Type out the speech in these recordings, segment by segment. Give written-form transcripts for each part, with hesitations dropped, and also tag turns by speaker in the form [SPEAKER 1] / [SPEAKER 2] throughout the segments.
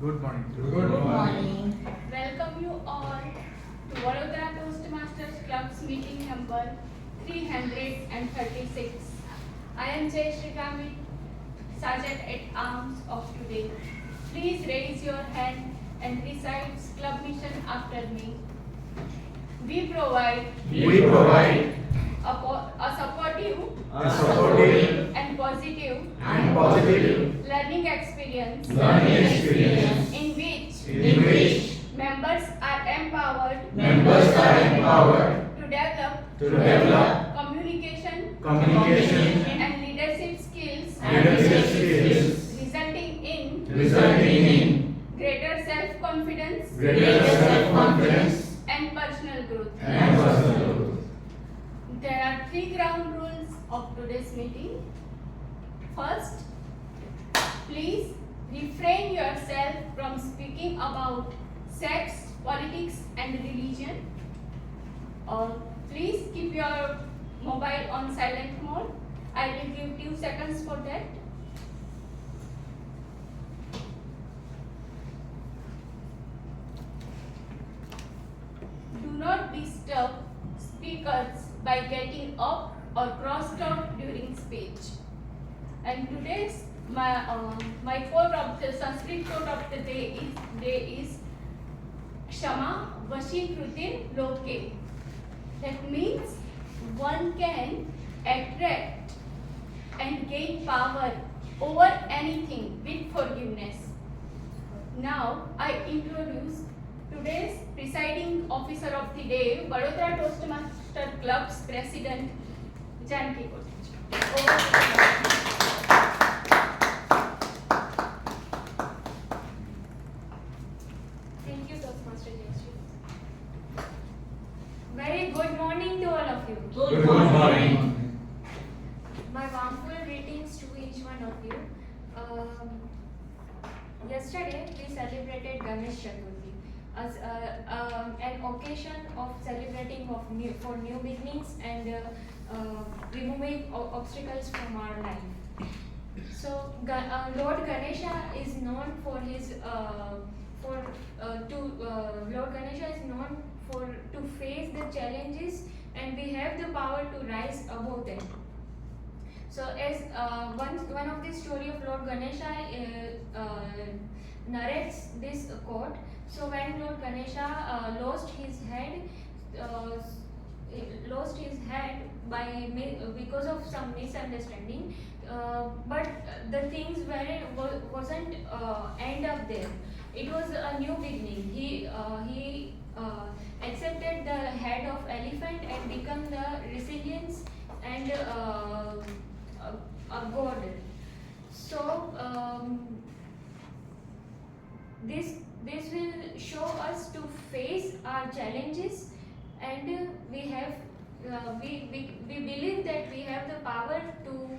[SPEAKER 1] Good morning.
[SPEAKER 2] Good morning.
[SPEAKER 3] Welcome you all to Vadodara Toastmasters Club's meeting number 336. I am Jay Srigamit, Sergeant at Arms of today. Please raise your hand and recite club mission after me. We provide a supportive and positive learning experience in which members are empowered to develop communication and leadership skills resulting in greater self-confidence and personal growth. There are 3 ground rules of today's meeting. First, please refrain yourself from speaking about sex, politics and religion. Please keep your mobile on silent mode. I will give 2 seconds for that. Do not disturb speakers by getting up or crossed out during speech. And today's my quote of the Sanskrit quote of the day is Kshama Vashikrutir Loke. That means one can attract and gain power over anything with forgiveness. Now I introduce today's presiding officer of the day, Vadodara Toastmaster Club's President, Janki Kotecha. Thank you, Toastmaster Jayashree.
[SPEAKER 4] Very good morning to all of you.
[SPEAKER 2] Good morning.
[SPEAKER 4] My warmful greetings to each one of you. Yesterday we celebrated Ganesh Chaturthi as an occasion of celebrating for new beginnings and removing obstacles from our life. So Lord Ganesha is known for his Lord Ganesha is known to face the challenges, and we have the power to rise above them. So as one of the story of Lord Ganesha narrates this quote. So when Lord Ganesha lost his head because of some misunderstanding, but the things wasn't end up there. It was a new beginning. He accepted the head of elephant and become the resilience and a god. So this will show us to face our challenges, and we believe that we have the power to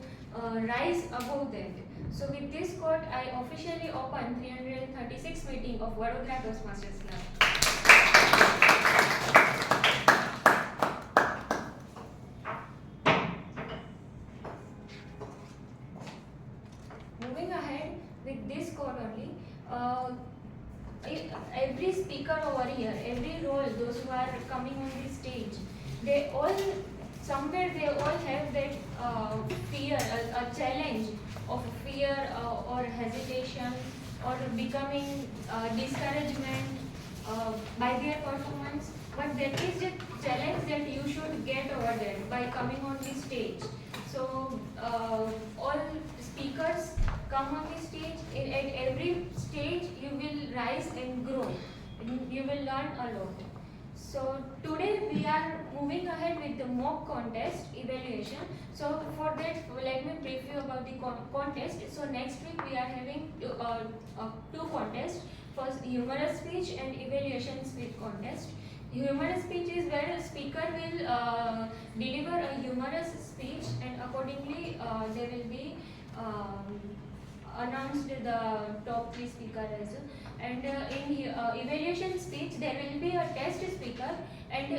[SPEAKER 4] rise above that. So with this quote, I officially open 336 meeting of Vadodara Toastmasters Club. Moving ahead with this quote only, every speaker over here, every role, those who are coming on this stage, they all have that fear, a challenge of fear or hesitation or becoming discouragement by their performance. But that is a challenge that you should get over that by coming on this stage. So all speakers come on this stage. At every stage you will rise and grow. You will learn a lot. So today we are moving ahead with the mock contest evaluation. So for that, let me brief you about the contest. So next week we are having 2 contests. First, humorous speech and evaluation speech contest. Humorous speech is where a speaker will deliver a humorous speech, and accordingly there will be announced the top 3 speakers. And in evaluation speech, there will be a test speaker, and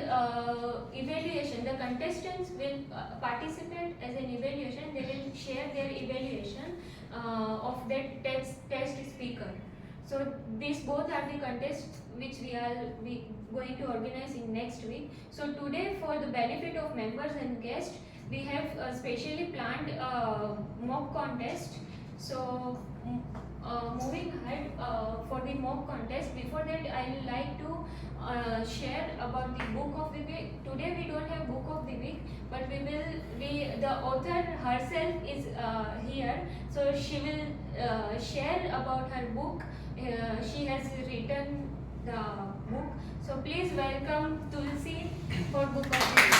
[SPEAKER 4] evaluation. The contestants will participate as an evaluation. They will share their evaluation of that test speaker. So these both are the contests which we going to organize in next week. So today, for the benefit of members and guests, we have specially planned a mock contest. So moving ahead for the mock contest, before that I will like to share about the book of the week. Today we don't have book of the week, but the author herself is here, so she will share about her book. She has written the book, so please welcome Tulsi for book of the week.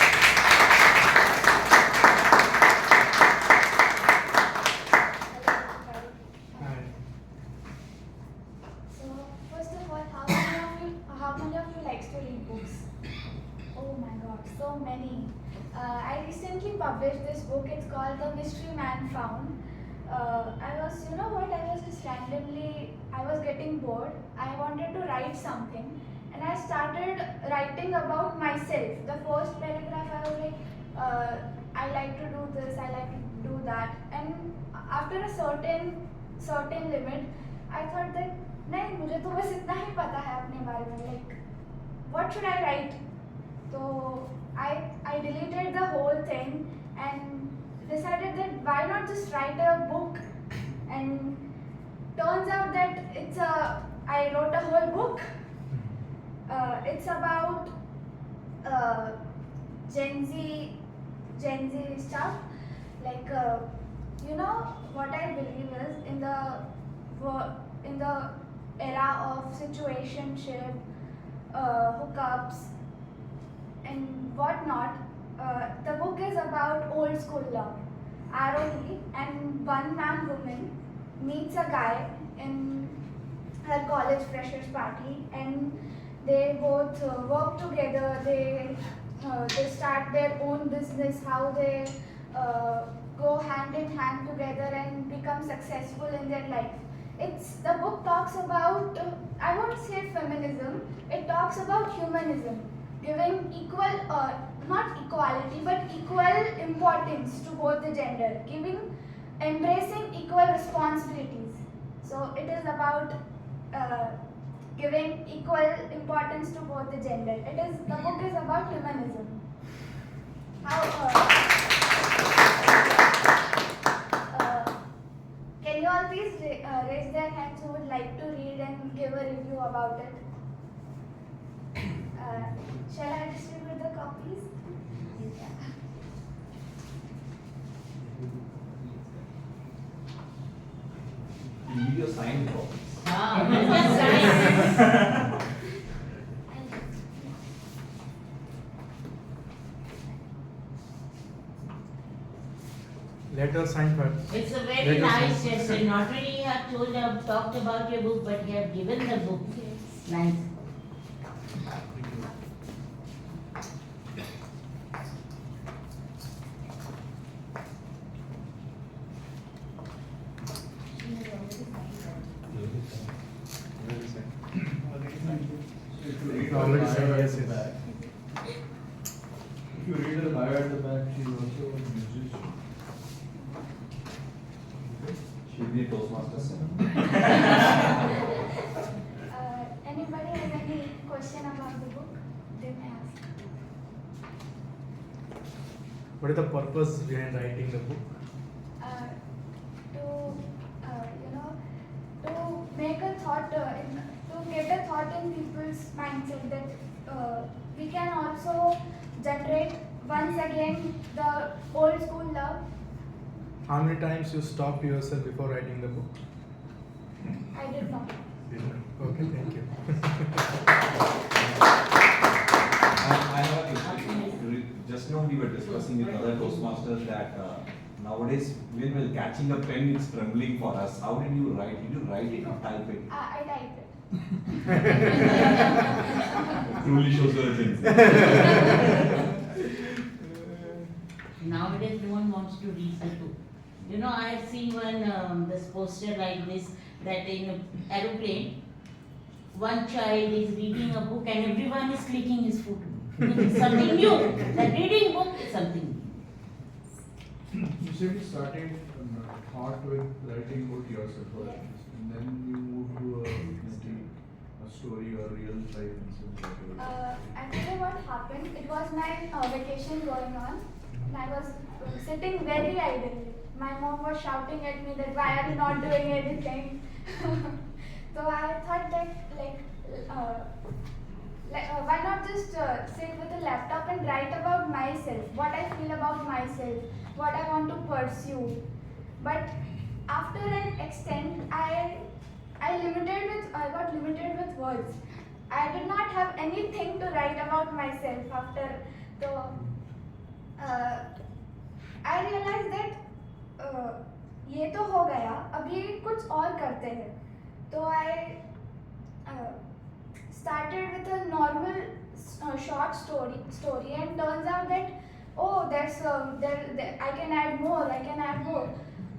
[SPEAKER 1] So, first of all, how many of you likes to read books? Oh my god, so many. I recently published this book. It's called The Mystery Man Found. I was just randomly, I was getting bored. I wanted to write something, and I started writing about myself. The first paragraph, I was like, I like to do this, I like to do that, and after a certain limit, I thought that नहीं मुझे तो बस इतना ही पता है अपने बारे में, like what should I write? So I deleted the whole thing and decided that why not just write a book, and turns out that I wrote a whole book. It's about Gen Z stuff, like what I believe is in the era of situationship, hookups, and whatnot. The book is about old school love. ROD, and one man woman meets a guy in her college freshers party, and they both work together. They start their own business. How they go hand in hand together and become successful in their life. The book talks about, I won't say feminism, it talks about humanism, giving not equality, but equal importance to both the gender, embracing equal responsibilities. So it is about giving equal importance to both the gender. The book is about humanism. Can you all please raise their hands who would like to read and give a review about it? Shall I distribute the copies?
[SPEAKER 5] You need your signed copies.
[SPEAKER 2] Let us sign first.
[SPEAKER 6] It's a very nice gesture. Not only you have talked about your book, but you have given the book. Nice.
[SPEAKER 2] Already signed, yes, yes.
[SPEAKER 5] If you read her bio at the back, she's also a musician. She'll be a Toastmaster.
[SPEAKER 1] Anybody has any question about the book? They may ask.
[SPEAKER 2] What is the purpose behind writing the book?
[SPEAKER 1] To make a thought, to get a thought in people's mindset that we can also generate once again the old school love.
[SPEAKER 2] How many times you stopped yourself before writing the book?
[SPEAKER 1] I did not.
[SPEAKER 2] Okay, thank you.
[SPEAKER 5] I have a question. Just now we were discussing with other Toastmasters that nowadays when we're catching a pen, it's trembling for us. How did you write? Did you write it or type it?
[SPEAKER 1] I typed it.
[SPEAKER 5] Truly shows your agility.
[SPEAKER 6] Nowadays, no one wants to read the book. You know, I have seen one this poster like this, that in an aeroplane, one child is reading a book and everyone is clicking his foot. It's something new. The reading book is something new.
[SPEAKER 5] You
[SPEAKER 2] said you started thought with writing about yourself, or
[SPEAKER 1] Yes.
[SPEAKER 2] and then you moved to maybe a story or real life instance.
[SPEAKER 1] Actually, what happened? It was my vacation going on, and I was sitting very idly. My mom was shouting at me that why are you not doing anything? So I thought that why not just sit with a laptop and write about myself, what I feel about myself, what I want to pursue. But after an extent, I got limited with words. I did not have anything to write about myself after the. I realized that ये तो हो गया, अभी कुछ और करते हैं. तो I started with a normal short story, and turns out that I can add more,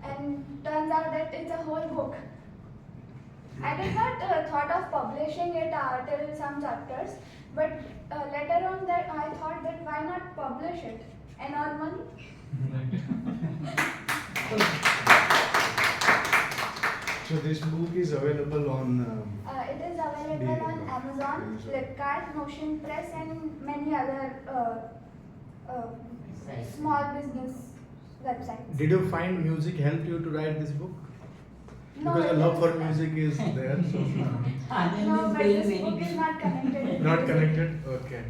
[SPEAKER 1] and turns out that it's a whole book. I did not thought of publishing it till some chapters, but later on that I thought that why not publish it and earn money.
[SPEAKER 2] So this book is available on.
[SPEAKER 1] It is available on Amazon, Flipkart, Notion Press, and many other small business websites.
[SPEAKER 2] Did you find music helped you to write this book?
[SPEAKER 1] No,
[SPEAKER 2] Because a
[SPEAKER 1] it
[SPEAKER 2] love
[SPEAKER 1] is-
[SPEAKER 2] for music is there. So
[SPEAKER 6] Anand
[SPEAKER 1] No,
[SPEAKER 6] is
[SPEAKER 1] but
[SPEAKER 6] doing
[SPEAKER 1] this
[SPEAKER 6] very
[SPEAKER 1] book is
[SPEAKER 6] good.
[SPEAKER 1] not connected. with
[SPEAKER 2] not
[SPEAKER 1] music.
[SPEAKER 2] connected. Okay.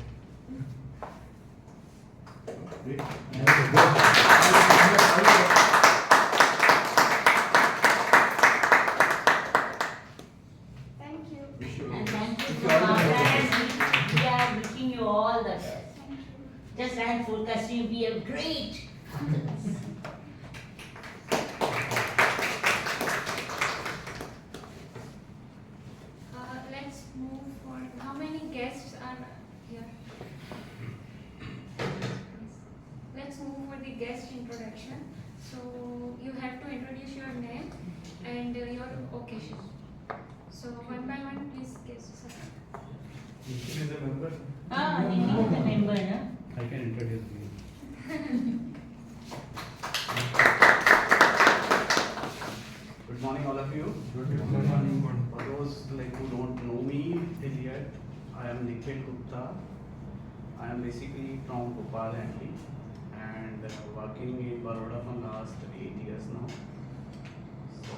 [SPEAKER 1] Thank you.
[SPEAKER 6] And thank you so much. We are wishing you all the best.
[SPEAKER 1] Thank you.
[SPEAKER 6] Just and forecasting you be a great authoress.
[SPEAKER 4] Let's move on. How many guests are here? Let's move for the guest introduction. So you have to introduce your name and your occasion. So one by one, please guests.
[SPEAKER 7] Is a member?
[SPEAKER 6] Nini is a member, no?
[SPEAKER 7] I can introduce me. Good morning, all of you.
[SPEAKER 2] Good morning.
[SPEAKER 7] For those who don't know me till yet, I am Nikhil Gupta. I am basically from Bhopal only, and working in Baroda from last 8 years now. So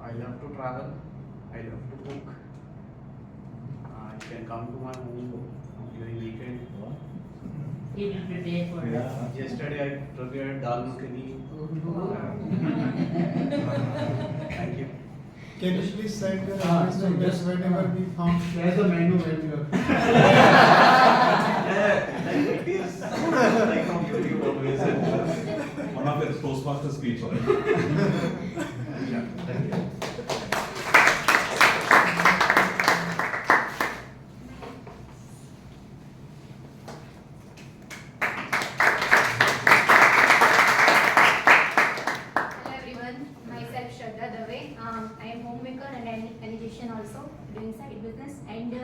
[SPEAKER 7] I love to travel. I love to cook. You can come to my home during weekend.
[SPEAKER 6] He will prepare for us.
[SPEAKER 7] Yesterday I prepared dal makhani. Thank you.
[SPEAKER 2] Can you please send your
[SPEAKER 7] Ah,
[SPEAKER 2] address
[SPEAKER 7] so
[SPEAKER 2] to us
[SPEAKER 7] just-
[SPEAKER 2] whenever we found?
[SPEAKER 7] There's a menu when you
[SPEAKER 5] It is like from YouTube always. One of your Toastmaster speech.
[SPEAKER 7] Yeah, thank you.
[SPEAKER 8] Hello everyone, myself Shraddha Dave. I am homemaker and an education also, doing side business, and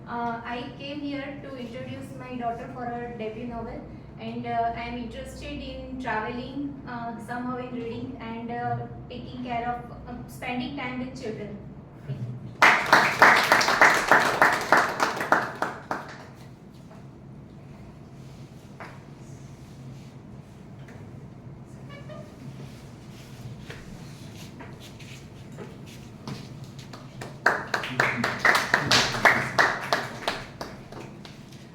[SPEAKER 8] I came here to introduce my daughter for her debut novel, and I am interested in traveling, somehow in reading, and taking care of spending time with children.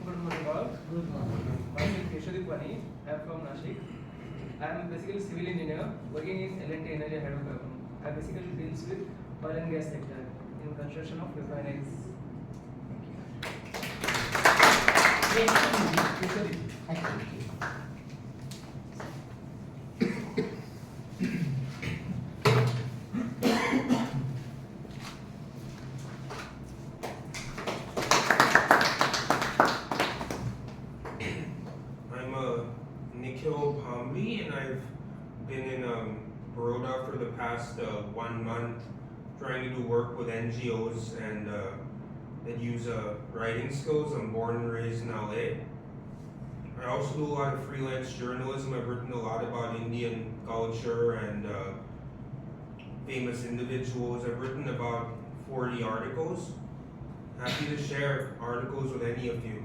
[SPEAKER 9] Good morning all.
[SPEAKER 2] Good morning.
[SPEAKER 9] Myself Keshadeep Pani. I am from Nashik. I am basically civil engineer working in L&T Energy Hydrocarbon. I basically deals with oil and gas sector in construction of refineries.
[SPEAKER 6] Yes,
[SPEAKER 9] Keshadeep.
[SPEAKER 6] I thank you.
[SPEAKER 10] I'm Nikhil Pambi, and I've been in Baroda for the past 1 month, trying to do work with NGOs and that use writing skills. I'm born and raised in LA. I also do a lot of freelance journalism. I've written a lot about Indian culture and famous individuals. I've written about 40 articles. Happy to share articles with any of you.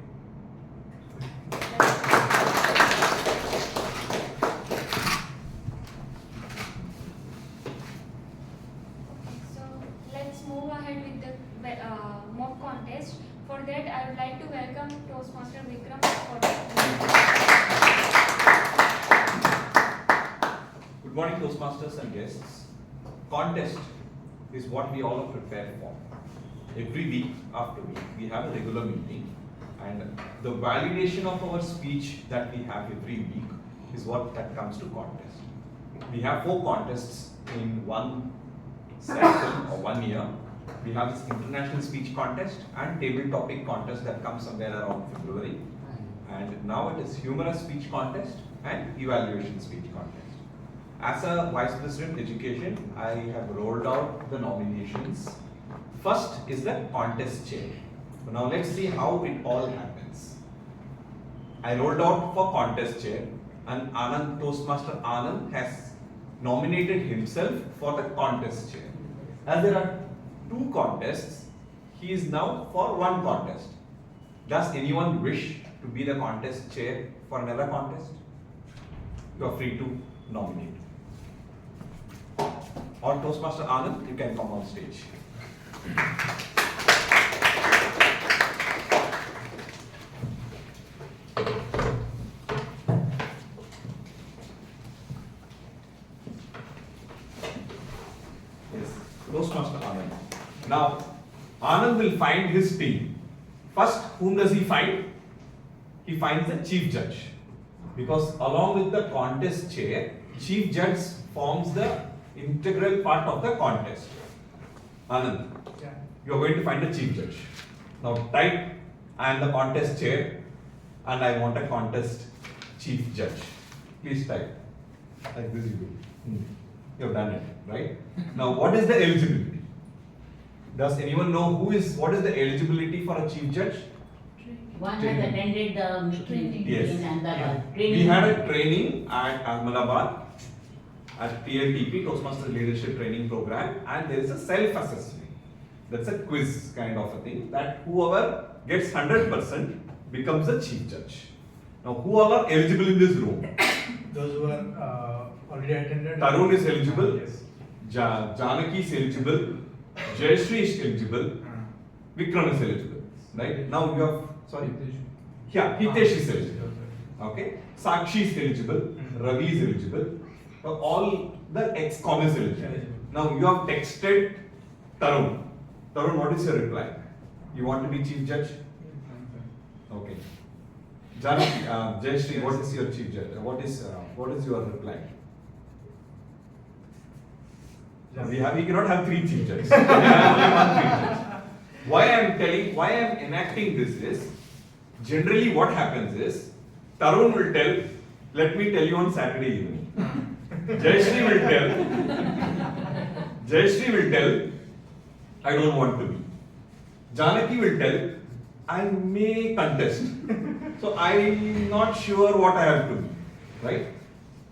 [SPEAKER 4] So let's move ahead with the mock contest. For that, I would like to welcome Toastmaster Vikram for
[SPEAKER 5] Good morning, Toastmasters and guests. Contest is what we all are prepared for. Every week after week, we have a regular meeting, and the validation of our speech that we have every week is what that comes to contest. We have 4 contests in one cycle or 1 year. We have this international speech contest and table topic contest that comes somewhere around February. And now it is humorous speech contest and evaluation speech contest. As a Vice President Education, I have rolled out the nominations. First is the contest chair. So now let's see how it all happens. I rolled out for contest chair, and Anand, Toastmaster Anand, has nominated himself for the contest chair. As there are 2 contests, he is now for 1 contest. Does anyone wish to be the contest chair for another contest? You are free to nominate. Or Toastmaster Anand, you can come on stage. Yes, Toastmaster Anand. Now, Anand will find his team. First, whom does he find? He finds the chief judge. Because along with the contest chair, chief judge forms the integral part of the contest. Anand, you are going to find the chief judge. Now type, I am the contest chair and I want a contest chief judge. Please type. Like this you do. You have done it, right? Now what is the eligibility? Does anyone know what is the eligibility for a chief judge?
[SPEAKER 6] One has attended the meeting
[SPEAKER 5] Yes.
[SPEAKER 6] in Ahmedabad.
[SPEAKER 5] We had a training at Ahmedabad at TLTP, Toastmasters Leadership Training Program, and there is a self-assessment. That's a quiz kind of a thing, that whoever gets 100% becomes the chief judge. Now, who all are eligible in this room?
[SPEAKER 11] Those who are already attended.
[SPEAKER 5] Tarun is eligible,
[SPEAKER 11] Yes.
[SPEAKER 5] Janaki is eligible, Jayashree is eligible, Vikram is eligible. Right? Now you have, sorry, Hitesh is eligible. Okay? Sakshi is eligible, Ravi is eligible, all the ex-con is eligible. Now you have texted Tarun. Tarun, what is your reply? You want to be chief judge? Okay. Janaki, Jayashree, what is your chief judge? What is your reply? We cannot have 3 chief judges. We have only 1 chief judge. Why I am enacting this is, generally what happens is, Tarun will tell, let me tell you on Saturday evening. Jayashree will tell, I don't want to be. Janaki will tell, I may contest. So I'm not sure what I have to be. Right?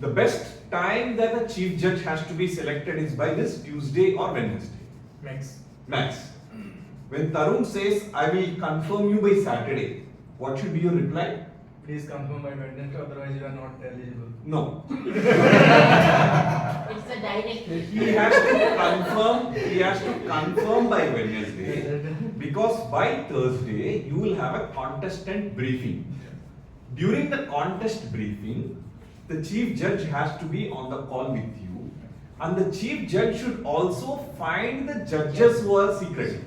[SPEAKER 5] The best time that a chief judge has to be selected is by this Tuesday or Wednesday. Max. When Tarun says, I will confirm you by Saturday, what should be your reply?
[SPEAKER 11] Please confirm by Wednesday, otherwise you are not eligible.
[SPEAKER 5] No.
[SPEAKER 6] It's a direct.
[SPEAKER 5] He has to confirm by Wednesday, because by Thursday you will have a contestant briefing. During the contest briefing, the chief judge has to be on the call with you, and the chief judge should also find the judges who are secret.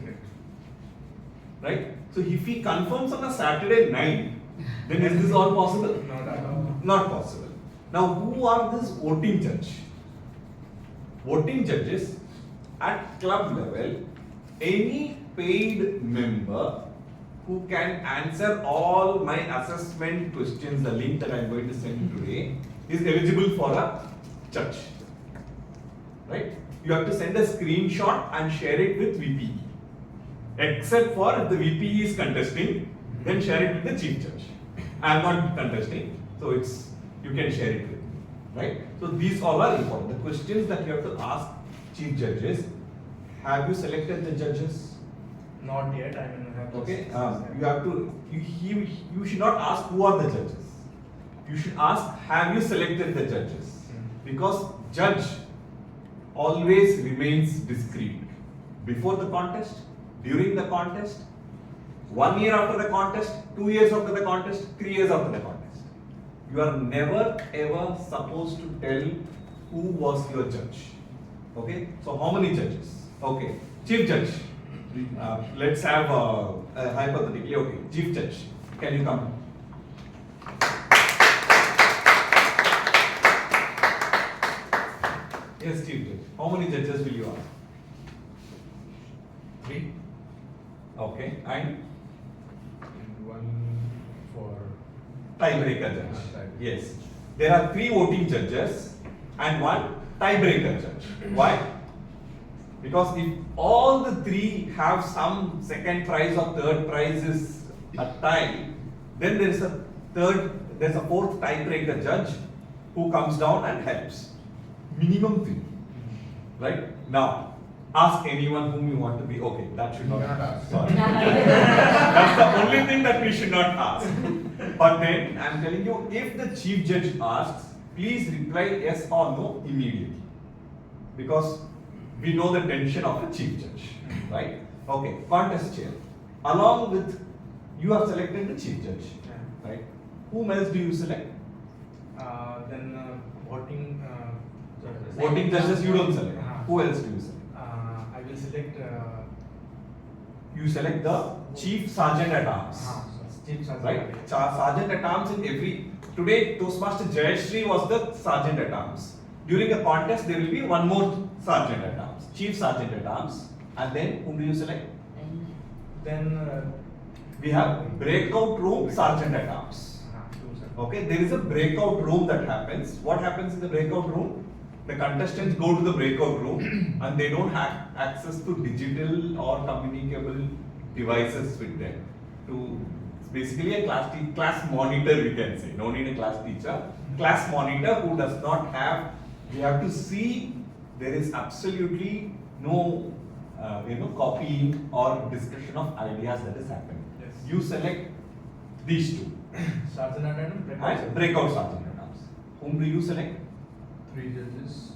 [SPEAKER 5] Right? So if he confirms on a Saturday night, then is this all possible?
[SPEAKER 11] Not at all.
[SPEAKER 5] Not possible. Now, who are this voting judge? Voting judges at club level, any paid member who can answer all my assessment questions, the link that I am going to send today, is eligible for a judge. Right? You have to send a screenshot and share it with VPE. Except for if the VPE is contesting, then share it with the chief judge. I am not contesting, so you can share it with me, right? So these all are important. The questions that you have to ask chief judges: have you selected the judges?
[SPEAKER 11] Not yet. I mean, I have to.
[SPEAKER 5] Okay, you have to. You should not ask who are the judges. You should ask, have you selected the judges? Because judge always remains discreet before the contest, during the contest, 1 year after the contest, 2 years after the contest, 3 years after the contest. You are never ever supposed to tell who was your judge. Okay, so how many judges? Okay, chief judge. Let's have hypothetically. Okay, chief judge, can you come? Yes, chief judge. How many judges will you ask? 3. Okay, and
[SPEAKER 2] one for
[SPEAKER 5] tiebreaker judge.
[SPEAKER 2] Tiebreaker.
[SPEAKER 5] Yes, there are 3 voting judges and 1 tiebreaker judge. Why? Because if all the 3 have some second prize or third prize is a tie, then there's a 4th tiebreaker judge who comes down and helps. Minimum 3. Right? Now, ask anyone whom you want to be. Okay, that should not
[SPEAKER 2] ask.
[SPEAKER 5] Sorry. That's the only thing that we should not ask. But then, I'm telling you, if the chief judge asks, please reply yes or no immediately. Because we know the tension of a chief judge. Right? Okay, contest chair. Along with, you have selected the chief judge. Right? Whom else do you select?
[SPEAKER 11] Then voting.
[SPEAKER 5] Voting judges you don't select. Who else do you select?
[SPEAKER 11] I will select.
[SPEAKER 5] You select the chief sergeant at arms.
[SPEAKER 11] Chief Sergeant.
[SPEAKER 5] Right? Sergeant at arms in every. Today, Toastmaster Jayashree was the sergeant at arms. During a contest, there will be one more sergeant at arms, chief sergeant at arms, and then whom do you select?
[SPEAKER 11] Then
[SPEAKER 5] We have breakout room sergeant at arms. Okay, there is a breakout room that happens. What happens in the breakout room? The contestants go to the breakout room and they don't have access to digital or communicable devices with them. It's basically a class monitor, we can say. No need a class teacher. Class monitor who does not have. We have to see there is absolutely no copying or discussion of ideas that is happening.
[SPEAKER 11] Yes.
[SPEAKER 5] You select these 2.
[SPEAKER 11] Sergeant at arms.
[SPEAKER 5] And breakout sergeant at arms. Whom do you select?
[SPEAKER 2] 3 judges,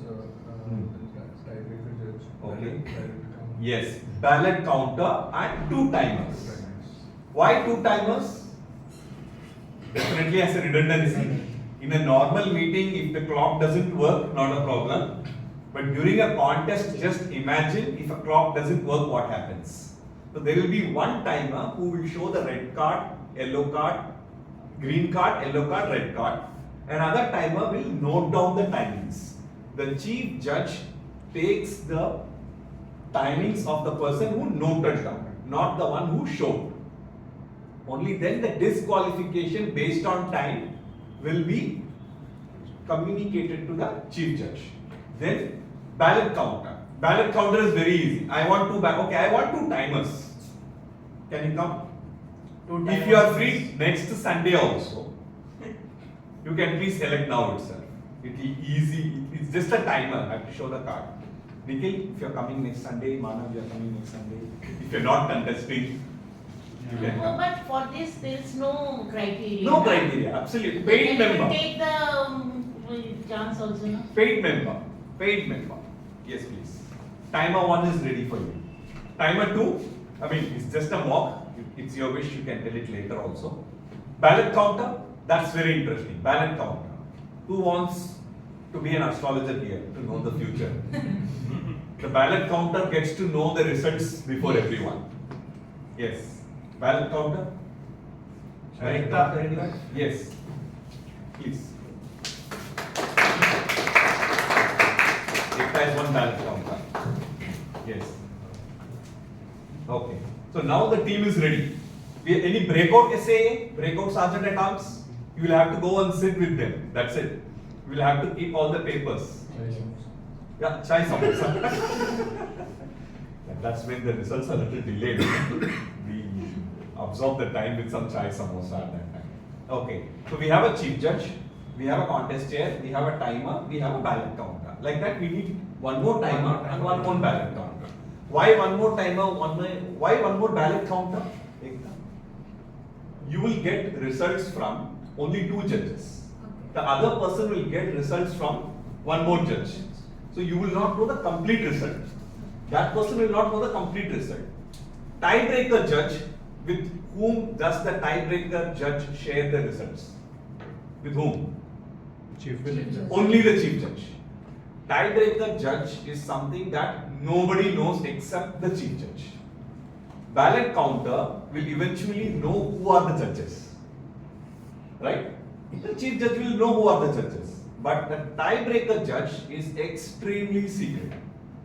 [SPEAKER 2] tiebreaker judge.
[SPEAKER 5] Okay.
[SPEAKER 2] ballot count.
[SPEAKER 5] Yes, ballot counter and 2 timers. Why 2 timers? Definitely as a redundancy. In a normal meeting, if the clock doesn't work, not a problem. But during a contest, just imagine if a clock doesn't work, what happens? So there will be 1 timer who will show the red card, yellow card, green card, yellow card, red card. Another timer will note down the timings. The chief judge takes the timings of the person who noted down, not the one who showed. Only then the disqualification based on time will be communicated to the chief judge. Then ballot counter. Ballot counter is very easy. I want 2 I want 2 timers. Can you come? If you are free next Sunday also, you can please select now itself. It will easy. It's just a timer. I have to show the card. Nikhil, if you are coming next Sunday, Manav, you are coming next Sunday. If you are not contesting, you can
[SPEAKER 6] No,
[SPEAKER 5] come.
[SPEAKER 6] but for this, there is no criteria.
[SPEAKER 5] No criteria, absolutely.
[SPEAKER 6] They
[SPEAKER 5] Paid
[SPEAKER 6] can
[SPEAKER 5] member.
[SPEAKER 6] take the chance also, no?
[SPEAKER 5] Paid member. Paid member. Yes, please. Timer 1 is ready for you. Timer 2, it's just a mock. It's your wish, you can tell it later also. Ballot counter, that's very interesting. Ballot counter. Who wants to be an astrologer here to know the future? The ballot counter gets to know the results before everyone. Yes. Ballot counter? Ballot counter anyone? Yes. Please. Ekta is 1 ballot counter. Yes. Okay. So now the team is ready. Any breakout SAA, breakout sergeant at arms, you will have to go and sit with them. That's it. You will have to keep all the papers. Yeah, chai samosa. That's when the results are a little delayed. We absorb the time with some chai samosa at that time. Okay, so we have a chief judge, we have a contest chair, we have a timer, we have a ballot counter. Like that, we need one more timer and one more ballot counter. Why one more timer? Why one more ballot counter? You will get results from only 2 judges. The other person will get results from one more judge. So you will not know the complete result. That person will not know the complete result. Tiebreaker judge, with whom does the tiebreaker judge share the results? With whom?
[SPEAKER 11] Chief judge.
[SPEAKER 5] Only the chief judge. Tiebreaker judge is something that nobody knows except the chief judge. Ballot counter will eventually know who are the judges. Right? The chief judge will know who are the judges. But the tiebreaker judge is extremely secret.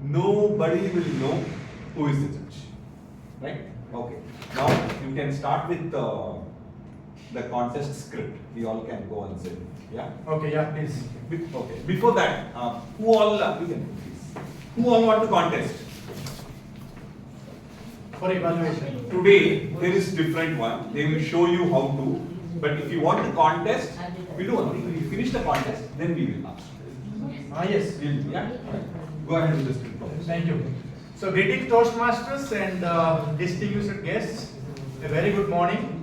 [SPEAKER 5] Nobody will know who is the judge. Right? Okay. Now you can start with the contest script. We all can go and sit. Yeah?
[SPEAKER 11] Okay, yeah, please.
[SPEAKER 5] Okay. Before that, who all you can please. Who all want to contest?
[SPEAKER 11] For evaluation.
[SPEAKER 5] Today there is different one. They will show you how to. But if you want to contest, we do one thing. We finish the contest, then we will ask.
[SPEAKER 11] Yes.
[SPEAKER 5] Yeah. Go ahead with the script.
[SPEAKER 11] Thank you. So, greetings Toastmasters and distinguished guests. A very good morning.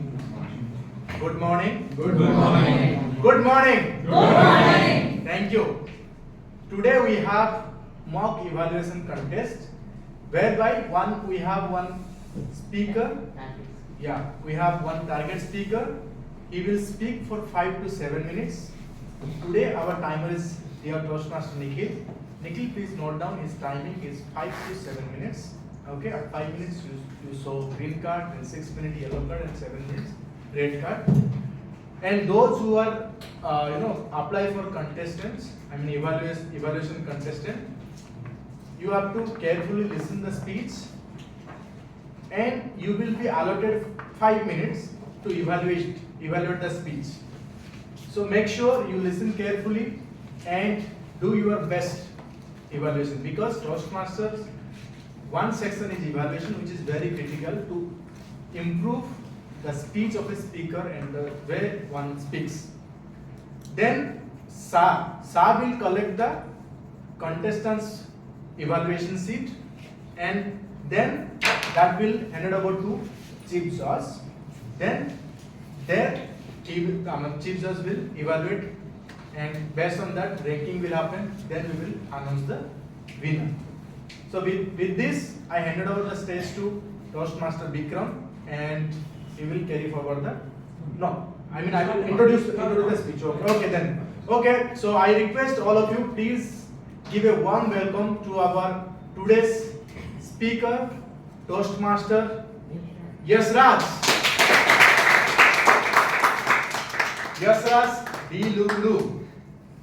[SPEAKER 11] Good morning.
[SPEAKER 5] Good morning.
[SPEAKER 11] Good morning.
[SPEAKER 6] Good morning.
[SPEAKER 11] Thank you. Today we have mock evaluation contest, whereby we have one speaker. Yeah, we have one target speaker. He will speak for 5 to 7 minutes. Today our timer is dear Toastmaster Nikhil. Nikhil, please note down his timing is 5 to 7 minutes. Okay, at 5 minutes you show green card, then 6 minutes yellow card, and 7 minutes red card. And those who are apply for contestants, I mean evaluation contestant, you have to carefully listen the speech, and you will be allotted 5 minutes to evaluate the speech. So make sure you listen carefully and do your best evaluation, because Toastmasters, one section is evaluation, which is very critical to improve the speech of a speaker and the way one speaks. Then SAR will collect the contestants' evaluation sheet, and then that will hand it over to chief judge. Then their chief judge will evaluate, and based on that ranking will happen. Then we will announce the winner. So with this, I handed over the stage to Toastmaster Bikram, and he will carry forward the. No, I mean I will introduce the speech. Okay then. Okay, so I request all of you, please give a warm welcome to our today's speaker, Toastmaster Yasraj. Yasraj Dilulu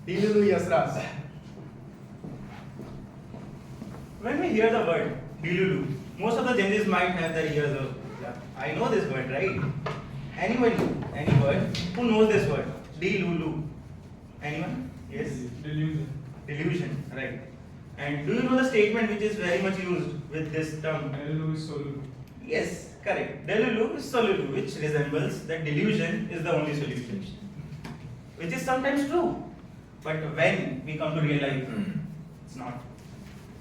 [SPEAKER 11] Yasraj.
[SPEAKER 12] When we hear the word Dilulu, most of the Gen might have their ears up. I know this word, right? Any word who knows this word? Dilulu. Anyone? Yes? Delusion, right. And do you know the statement which is very much used with this term?
[SPEAKER 2] Delulu is Solulu.
[SPEAKER 12] Yes, correct. Delulu is Solulu, which resembles that delusion is the only solution. Which is sometimes true. But when we come to real life, it's not.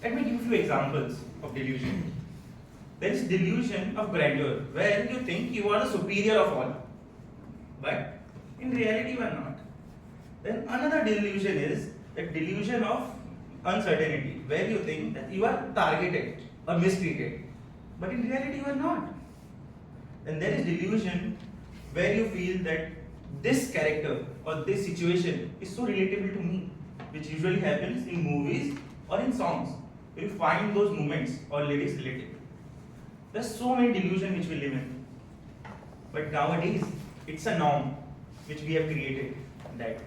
[SPEAKER 12] Let me give you a few examples of delusion. There is delusion of grandeur, where you think you are the superior of all. But in reality, you are not. Then another delusion is the delusion of uncertainty, where you think that you are targeted or mistreated. But in reality, you are not. Then there is delusion where you feel that this character or this situation is so relatable to me, which usually happens in movies or in songs. You find those moments or lyrics relatable. There's so many delusions which we live in. But nowadays, it's a norm which we have created, that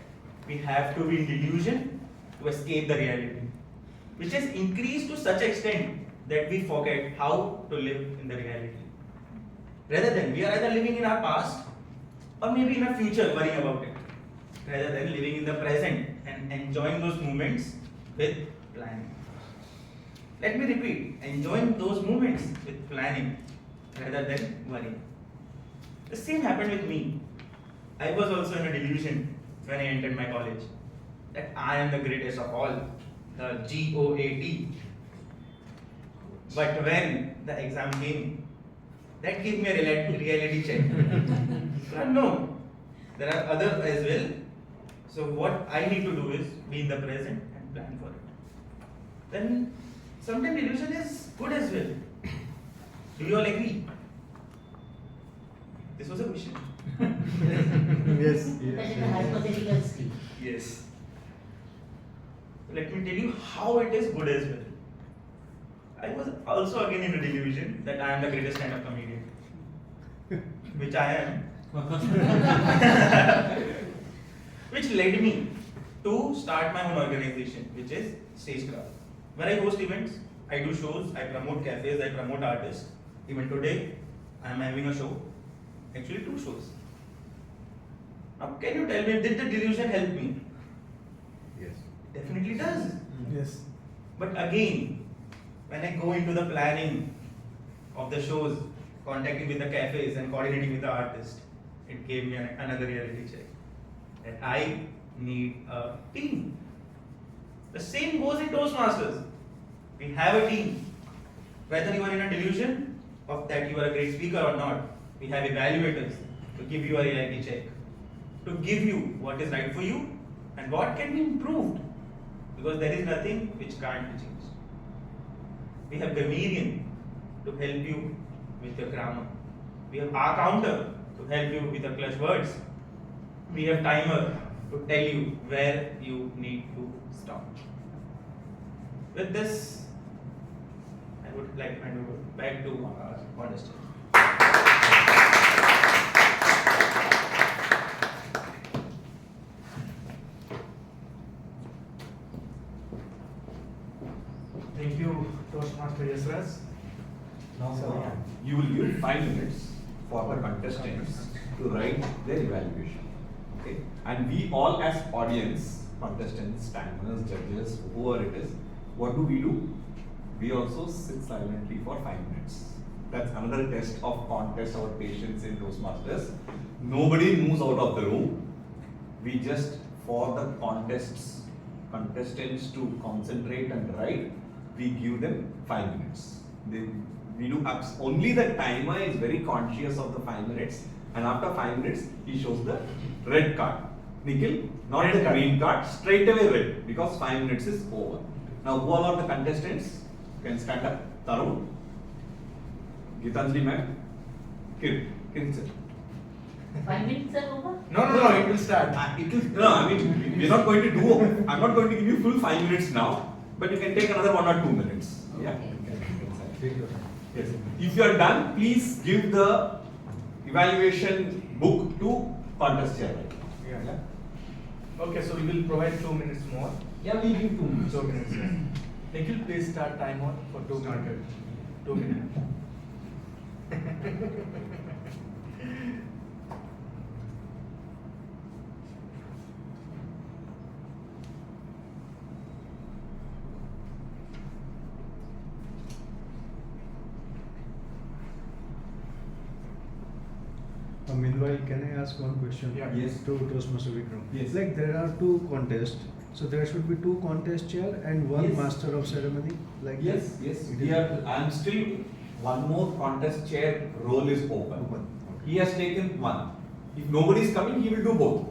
[SPEAKER 12] we have to be in delusion to escape the reality, which has increased to such extent that we forget how to live in the reality. Rather than, we are either living in our past or maybe in our future worrying about it, rather than living in the present and enjoying those moments with planning. Let me repeat, enjoying those moments with planning rather than worrying. The same happened with me. I was also in a delusion when I entered my college that I am the greatest of all, the GOAT. But when the exam came, that gave me a reality check. But no, there are others as well. So what I need to do is be in the present and plan for it. Then sometimes illusion is good as well. Do you all agree? This was a question.
[SPEAKER 11] Yes.
[SPEAKER 6] That is a hypothetical state.
[SPEAKER 12] Yes. Let me tell you how it is good as well. I was also again in a delusion that I am the greatest stand-up comedian, which I am. Which led me to start my own organization, which is Stagecraft, where I host events, I do shows, I promote cafes, I promote artists. Even today, I am having a show, actually 2 shows. Now, can you tell me, did the delusion help me?
[SPEAKER 2] Yes.
[SPEAKER 12] Definitely does.
[SPEAKER 11] Yes.
[SPEAKER 12] But again, when I go into the planning of the shows, contacting with the cafes and coordinating with the artist, it gave me another reality check that I need a team. The same goes in Toastmasters. We have a team. Whether you are in a delusion of that you are a great speaker or not, we have evaluators to give you a reality check, to give you what is right for you and what can be improved, because there is nothing which can't be changed. We have grammarian to help you with your grammar. We have our counter to help you with your clutch words. We have timer to tell you where you need to stop. With this, I would like to hand over back to our contestant.
[SPEAKER 11] Thank you, Toastmaster Yasraj.
[SPEAKER 5] Now, you will give 5 minutes for the contestants to write their evaluation. Okay? And we all as audience, contestants, timers, judges, whoever it is, what do? We also sit silently for 5 minutes. That's another test of contest our patience in Toastmasters. Nobody moves out of the room. We just, for the contestants to concentrate and write, we give them 5 minutes. We do only the timer is very conscious of the 5 minutes, and after 5 minutes he shows the red card. Nikhil, not red the green card, straight away red, because 5 minutes is over. Now who all are the contestants? Can stand up. Tarun, Gitanjali ma'am, Kiran sir.
[SPEAKER 6] 5 minutes are over?
[SPEAKER 11] No, it will start.
[SPEAKER 5] We're not going to do, I'm not going to give you full 5 minutes now, but you can take another 1 or 2 minutes. Yeah. Yes. If you are done, please give the evaluation book to contest chair.
[SPEAKER 11] Yeah. Okay, so we will provide 2 minutes more.
[SPEAKER 5] Yeah, we give 2 minutes.
[SPEAKER 11] 2 minutes. Nikhil, please start timer for 2 minutes. 2 minutes.
[SPEAKER 2] Meanwhile, can I ask one question?
[SPEAKER 11] Yeah.
[SPEAKER 5] Yes.
[SPEAKER 2] To Toastmaster Vikram.
[SPEAKER 5] Yes.
[SPEAKER 2] Like there are 2 contests, so there should be 2 contest chair and 1
[SPEAKER 5] Yes.
[SPEAKER 2] master of ceremony. Like
[SPEAKER 5] Yes. I'm still, one more contest chair role is open.
[SPEAKER 2] Open.
[SPEAKER 5] He has taken 1. If nobody is coming, he will do both.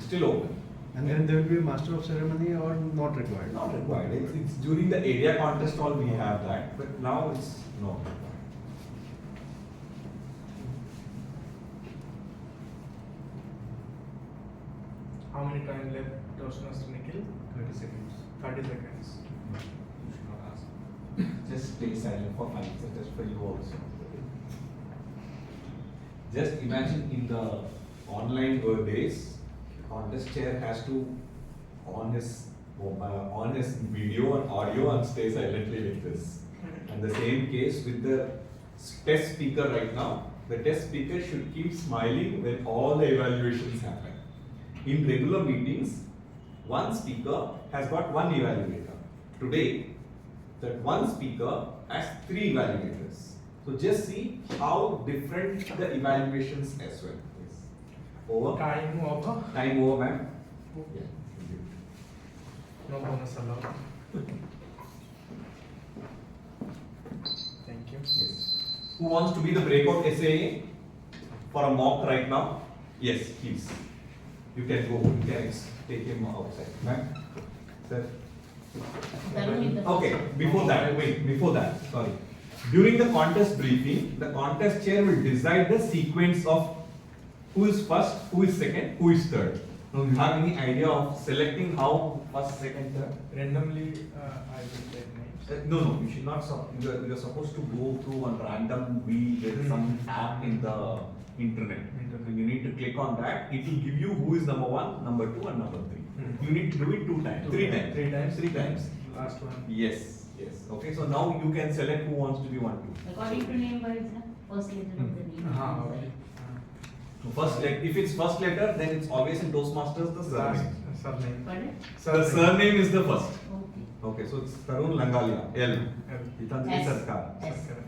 [SPEAKER 5] Still open.
[SPEAKER 2] And then there will be a master of ceremony or not required.
[SPEAKER 5] Not required. It's during the area contest all we have that, but now it's not required.
[SPEAKER 11] How many time left, Toastmaster Nikhil?
[SPEAKER 2] 30 seconds.
[SPEAKER 11] 30 seconds.
[SPEAKER 5] You should not ask. Just stay silent for 5 seconds, just for you also. Just imagine in the online days, contest chair has to on his video and audio and stay silently like this. And the same case with the test speaker right now. The test speaker should keep smiling when all the evaluations happen. In regular meetings, one speaker has got 1 evaluator. Today, that one speaker has 3 evaluators. So just see how different the evaluations as well is. Over.
[SPEAKER 11] Time over.
[SPEAKER 5] Time over, ma'am. Yeah.
[SPEAKER 11] No bonus allowed. Thank you.
[SPEAKER 5] Yes. Who wants to be the breakout SAA for a mock right now? Yes, please. You can go. You can take him outside. Ma'am? Sir? Okay, before that, wait, before that, sorry. During the contest briefing, the contest chair will decide the sequence of who is first, who is second, who is third. Now, you have any idea of selecting how first, second, third?
[SPEAKER 11] Randomly, I will take names.
[SPEAKER 5] No, you should not. You are supposed to go through one random wheel with some app in the internet. You need to click on that. It will give you who is number 1, number 2, and number 3. You need to do it 2 times, 3 times. 3 times.
[SPEAKER 11] Last one.
[SPEAKER 5] Yes. Okay, so now you can select who wants to be 1, 2.
[SPEAKER 6] According to name wise, first letter of the name.
[SPEAKER 11] Okay.
[SPEAKER 5] First, if it's first letter, then it's always in Toastmasters the surname.
[SPEAKER 11] Surname.
[SPEAKER 6] Pardon?
[SPEAKER 5] The surname is the first.
[SPEAKER 6] Okay.
[SPEAKER 5] Okay, so it's Tarun Langalia, L. Gitanjali
[SPEAKER 6] S.
[SPEAKER 5] Sarkar,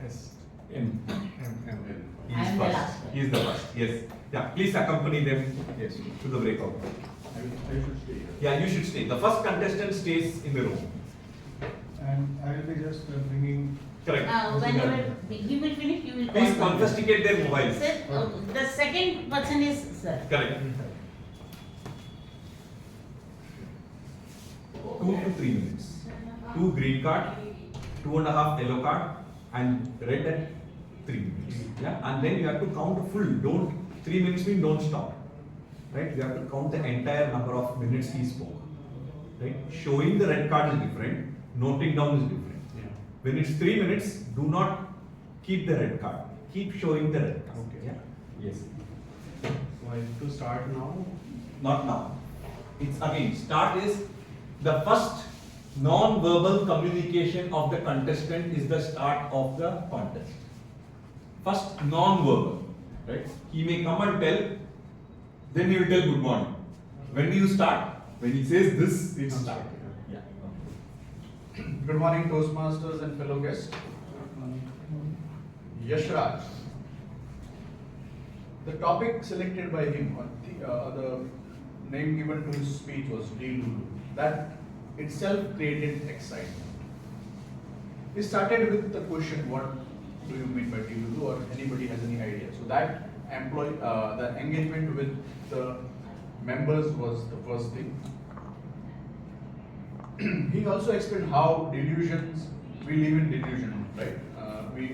[SPEAKER 11] S.
[SPEAKER 5] M. He
[SPEAKER 6] I
[SPEAKER 5] is
[SPEAKER 6] am the
[SPEAKER 5] first.
[SPEAKER 6] last one.
[SPEAKER 5] He is the first. Yes. Yeah. Please accompany them. Yes. To the breakout.
[SPEAKER 2] I should stay here.
[SPEAKER 5] Yeah, you should stay. The first contestant stays in the room.
[SPEAKER 2] And I will be just bringing.
[SPEAKER 5] Correct.
[SPEAKER 6] Whenever he will finish, you will call.
[SPEAKER 5] Please confiscate their mobiles.
[SPEAKER 6] Sir, the second person is sir.
[SPEAKER 5] Correct. 2 to 3 minutes. 2 green card, 2.5 yellow card, and red at 3 minutes. Yeah, and then you have to count full. Don't 3 minutes mean don't stop. Right? You have to count the entire number of minutes he spoke. Right? Showing the red card is different. Noting down is different. When it's 3 minutes, do not keep the red card. Keep showing the red card.
[SPEAKER 2] Okay.
[SPEAKER 5] Yeah. Yes.
[SPEAKER 2] So I have to start now.
[SPEAKER 5] Not now. It's again, start is the first non-verbal communication of the contestant is the start of the contest. First non-verbal, right? He may come and tell, then he will tell good morning. When do you start? When he says this, it's start. Yeah.
[SPEAKER 11] Good morning, Toastmasters and fellow guests. Yashraj. The topic selected by him, or the name given to his speech was Delulu. That itself created excitement. He started with the question, what do you mean by Delulu, or anybody has any idea? So that the engagement with the members was the first thing. He also explained how delusions, we live in delusion, right? We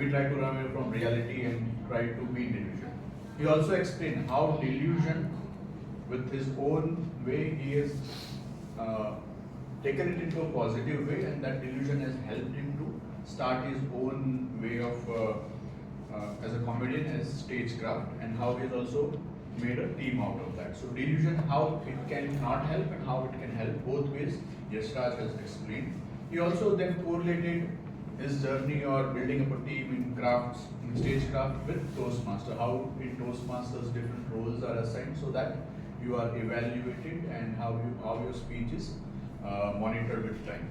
[SPEAKER 11] try to run away from reality and try to be in delusion. He also explained how delusion, with his own way, he has taken it into a positive way, and that delusion has helped him to start his own way of as a comedian, as stagecraft, and how he has also made a team out of that. So delusion, how it can not help and how it can help, both ways, Yashraj has explained. He also then correlated his journey or building up a team in crafts, in stagecraft, with Toastmaster. How in Toastmasters different roles are assigned so that you are evaluated and how your speech is monitored with time.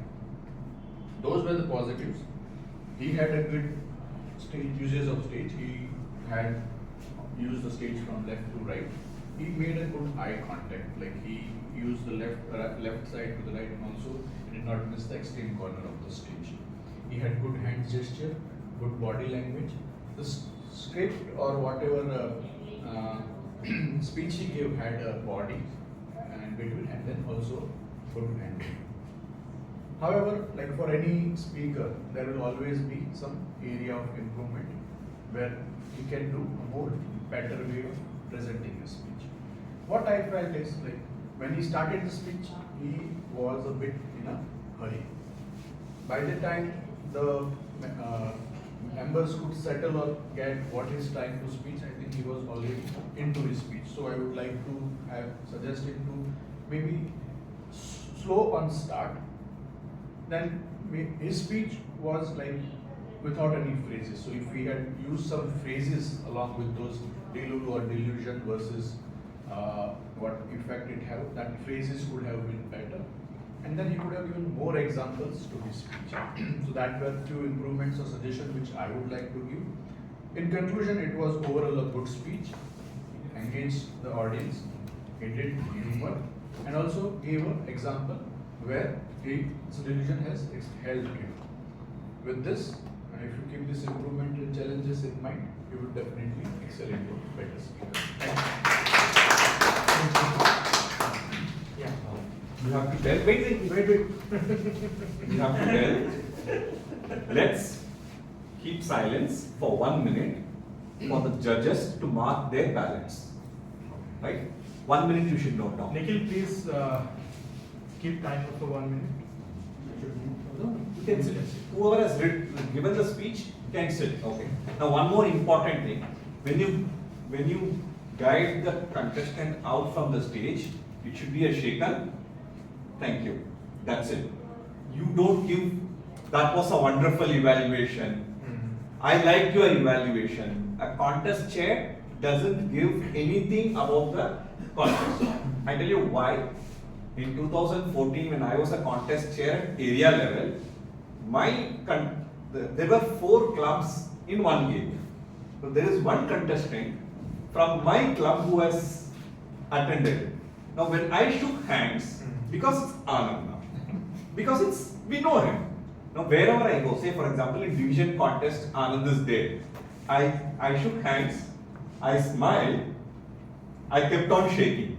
[SPEAKER 11] Those were the positives. He had a good uses of stage. He had used the stage from left to right. He made a good eye contact, like he used the left side to the right, and also did not miss the extreme corner of the stage. He had good hand gesture, good body language. The script or whatever speech he gave had a body and between, and then also good hand. However, like for any speaker, there will always be some area of improvement where he can do a more better way of presenting his speech. What I felt is, like when he started the speech, he was a bit in a hurry. By the time the members could settle or get what he's trying to speak, I think he was already into his speech. So I would like to suggest him to maybe slow on start. Then his speech was like without any phrases. So if we had used some phrases along with those delulu or delusion versus what effect it had, that phrases would have been better. And then he could have given more examples to his speech. So that were few improvements or suggestions which I would like to give. In conclusion, it was overall a good speech,
[SPEAKER 2] engaged the audience, he did humor, and also gave an example where his delusion has helped him. With this, if you keep this improvement and challenges in mind, you will definitely excel into better speaker. Thank you.
[SPEAKER 11] Yeah.
[SPEAKER 5] You have to tell, wait. You have to tell, let's keep silence for 1 minute for the judges to mark their balance. Right? 1 minute you should note down.
[SPEAKER 11] Nikhil, please keep timer for 1 minute.
[SPEAKER 5] You can sit. Whoever has given the speech can sit. Okay. Now one more important thing. When you guide the contestant out from the stage, it should be a shaken. Thank you. That's it. You don't give. That was a wonderful evaluation. I like your evaluation. A contest chair doesn't give anything about the contest. I tell you why. In 2014, when I was a contest chair at area level, there were 4 clubs in one game. So there is one contestant from my club who has attended. Now when I shook hands, because it's Anand now, because we know him. Now wherever I go, say for example in division contest, Anand is there. I shook hands, I smiled, I kept on shaking.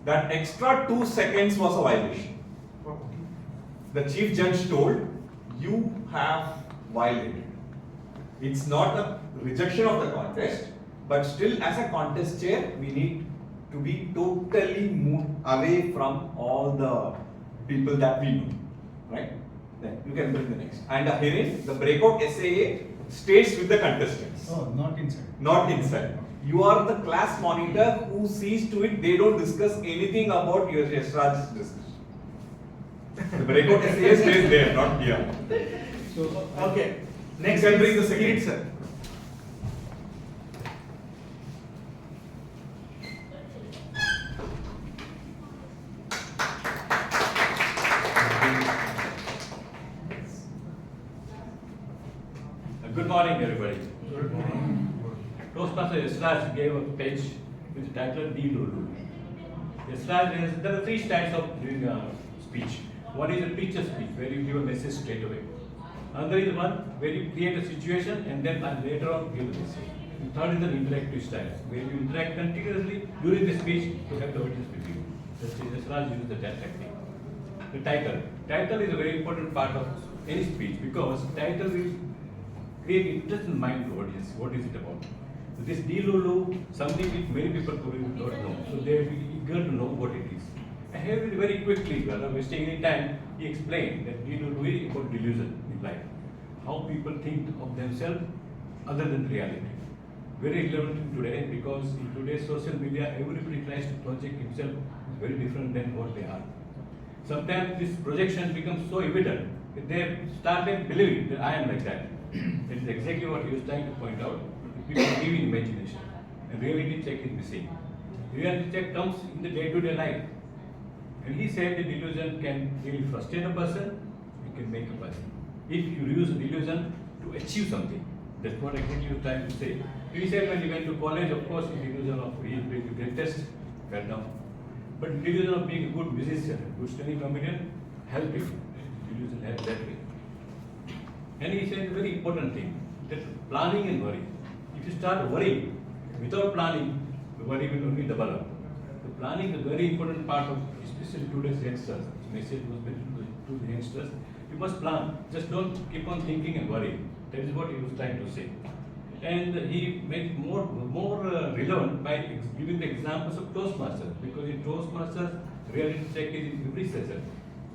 [SPEAKER 5] That extra 2 seconds was a violation. The chief judge told, you have violated. It's not a rejection of the contest, but still as a contest chair, we need to be totally moved away from all the people that we know. Right? Then you can bring the next. And herein, the breakout SAA stays with the contestants.
[SPEAKER 2] Oh, not inside.
[SPEAKER 5] Not inside. You are the class monitor who sees to it they don't discuss anything about your Yashraj's discussion. The breakout SAA stays there, not here.
[SPEAKER 11] So, okay. Next,
[SPEAKER 5] you can bring the second.
[SPEAKER 11] sir.
[SPEAKER 13] Good morning, everybody. Good morning. Toastmaster Yasraj gave a page with the title D Lulu. Yasraj, there are 3 styles of doing a speech. One is a picture speech, where you give a message straight away. Another is one where you create a situation and then later on give a message. The third is an interactive style, where you interact continuously during the speech to have the audience with you. Yasraj uses that technique. The title. Title is a very important part of any speech because title will create interest in the mind of the audience. What is it about? So this D-Lulu, something which many people probably don't know. So they will be eager to know what it is. I have it very quickly, without wasting any time, he explained that D-Lulu is about delusion in life. How people think of themselves other than reality. Very relevant today because in today's social media, everybody tries to project himself very different than what they are. Sometimes this projection becomes so evident that they start believing that I am like that. That is exactly what he was trying to point out. People live in imagination. And reality check is missing. Reality check comes in the day-to-day life. And he said that delusion can really frustrate a person, it can make a person. If you use delusion to achieve something, that's what exactly he was trying to say. He said when he went to college, of course, the delusion of he is the greatest, fell down. But the delusion of being a good musician, a good stand-up comedian, helped him. Delusion helped that way. And he said a very important thing, that planning and worry. If you start worrying without planning, the worry will only double up. So planning is a very important part of, especially today's youngsters. The message was to the youngsters. You must plan. Just don't keep on thinking and worrying. That is what he was trying to say. And he made it more relevant by giving the examples of Toastmasters. Because in Toastmasters, reality check is in every session.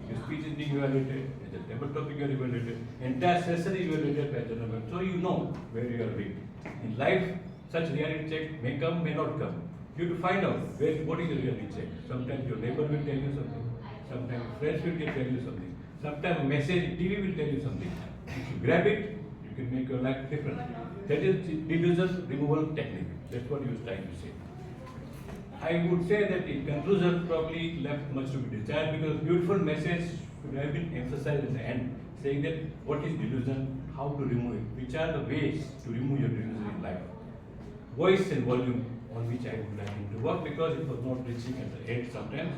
[SPEAKER 13] Your speech is being evaluated, the table topic is evaluated, entire session is evaluated by the number. So you know where you are weak. In life, such reality check may come, may not come. You have to find out what is the reality check. Sometimes your neighbor will tell you something. Sometimes your friends will tell you something. Sometimes a message, TV will tell you something. If you grab it, you can make your life different. That is delusion removal technique. That's what he was trying to say. I would say that in conclusion, probably left much to be desired because beautiful message should have been emphasized at the end, saying that what is delusion, how to remove it, which are the ways to remove your delusion in life. Voice and volume on which I would like him to work because it was not reaching at the end sometimes.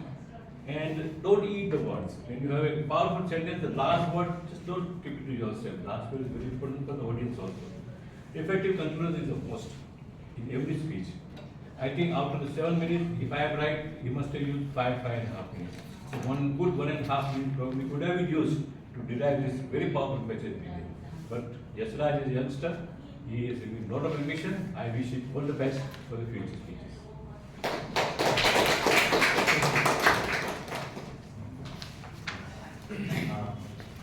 [SPEAKER 13] And don't eat the words. When you have a powerful sentence, the last word, just don't keep it to yourself. Last word is very important for the audience also. Effective conclusion is the most in every speech. I think after the 7 minutes, if I am right, you must have used 5.5 minutes. So one good 1.5 minutes probably could have been used to derive this very powerful message. But Yasraj is a youngster. He is a lot of ambition. I wish him all the best for the future speeches.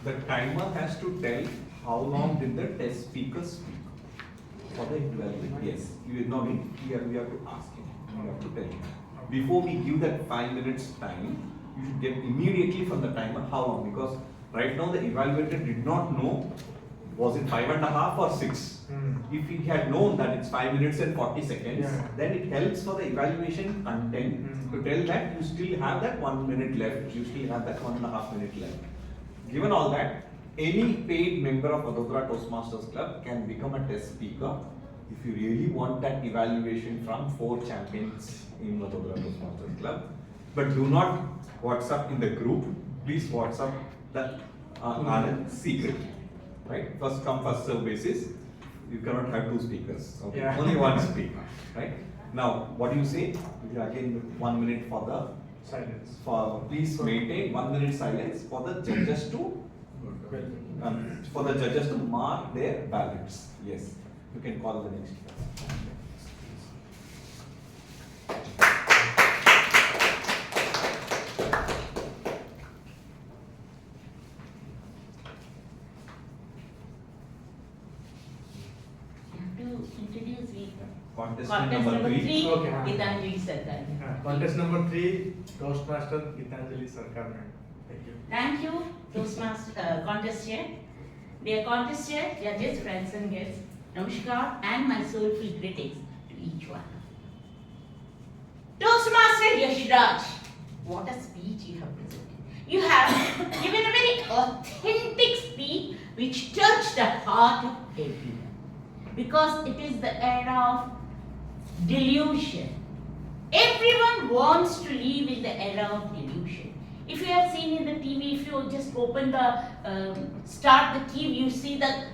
[SPEAKER 5] The timer has to tell how long did the test speaker speak for the evaluation. Yes, now we have to ask him. We have to tell him. Before we give that 5 minutes time, you should get immediately from the timer how long, because right now the evaluator did not know was it 5.5 or 6. If he had known that it's 5 minutes and 40 seconds, then it helps for the evaluation content to tell that you still have that 1 minute left, you still have that 1.5 minute left. Given all that, any paid member of Vadodara Toastmasters Club can become a test speaker if you really want that evaluation from 4 champions in Vadodara Toastmasters Club. But do not WhatsApp in the group. Please WhatsApp that Anand secret. Right? First come, first serve basis. You cannot have 2 speakers. Okay?
[SPEAKER 11] Yeah.
[SPEAKER 5] Only 1 speaker. Right? Now, what do you say? Again, 1 minute for the
[SPEAKER 11] silence.
[SPEAKER 5] Please maintain 1 minute silence for the judges to mark their ballots. Yes, you can call the next.
[SPEAKER 6] Introduce me.
[SPEAKER 5] Contestant number 3.
[SPEAKER 11] Okay.
[SPEAKER 6] Gitanjali Sarkar.
[SPEAKER 11] Contest number 3, Toastmaster Gitanjali Sarkar. Thank you.
[SPEAKER 6] Thank you, Toastmaster contest chair. Dear contest chair, judges, friends and guests, Namaskar and my soulful greetings to each one. Toastmaster Yashraj, what a speech you have presented. You have given a very authentic speech which touched the heart of everyone. Because it is the era of delusion. Everyone wants to live in the era of delusion. If you have seen in the TV, if you just open the, start the TV, you see the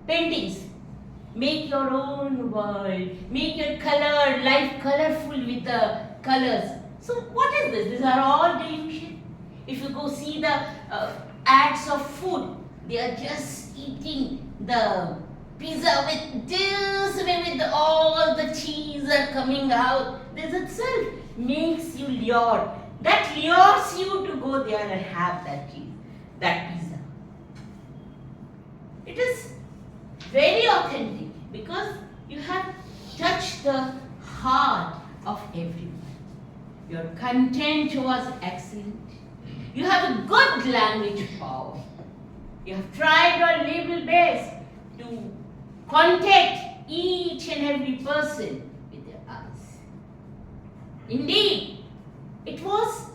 [SPEAKER 6] paintings. Make your own world, make your life colorful with the colors. So what is this? These are all delusion. If you go see the ads of food, they are just eating the pizza with this way, with all the cheese are coming out. This itself makes you lure. That lures you to go there and have that cheese, that pizza. It is very authentic because you have touched the heart of everyone. Your content was excellent. You have a good language power. You have tried your level best to contact each and every person with your eyes. Indeed, it was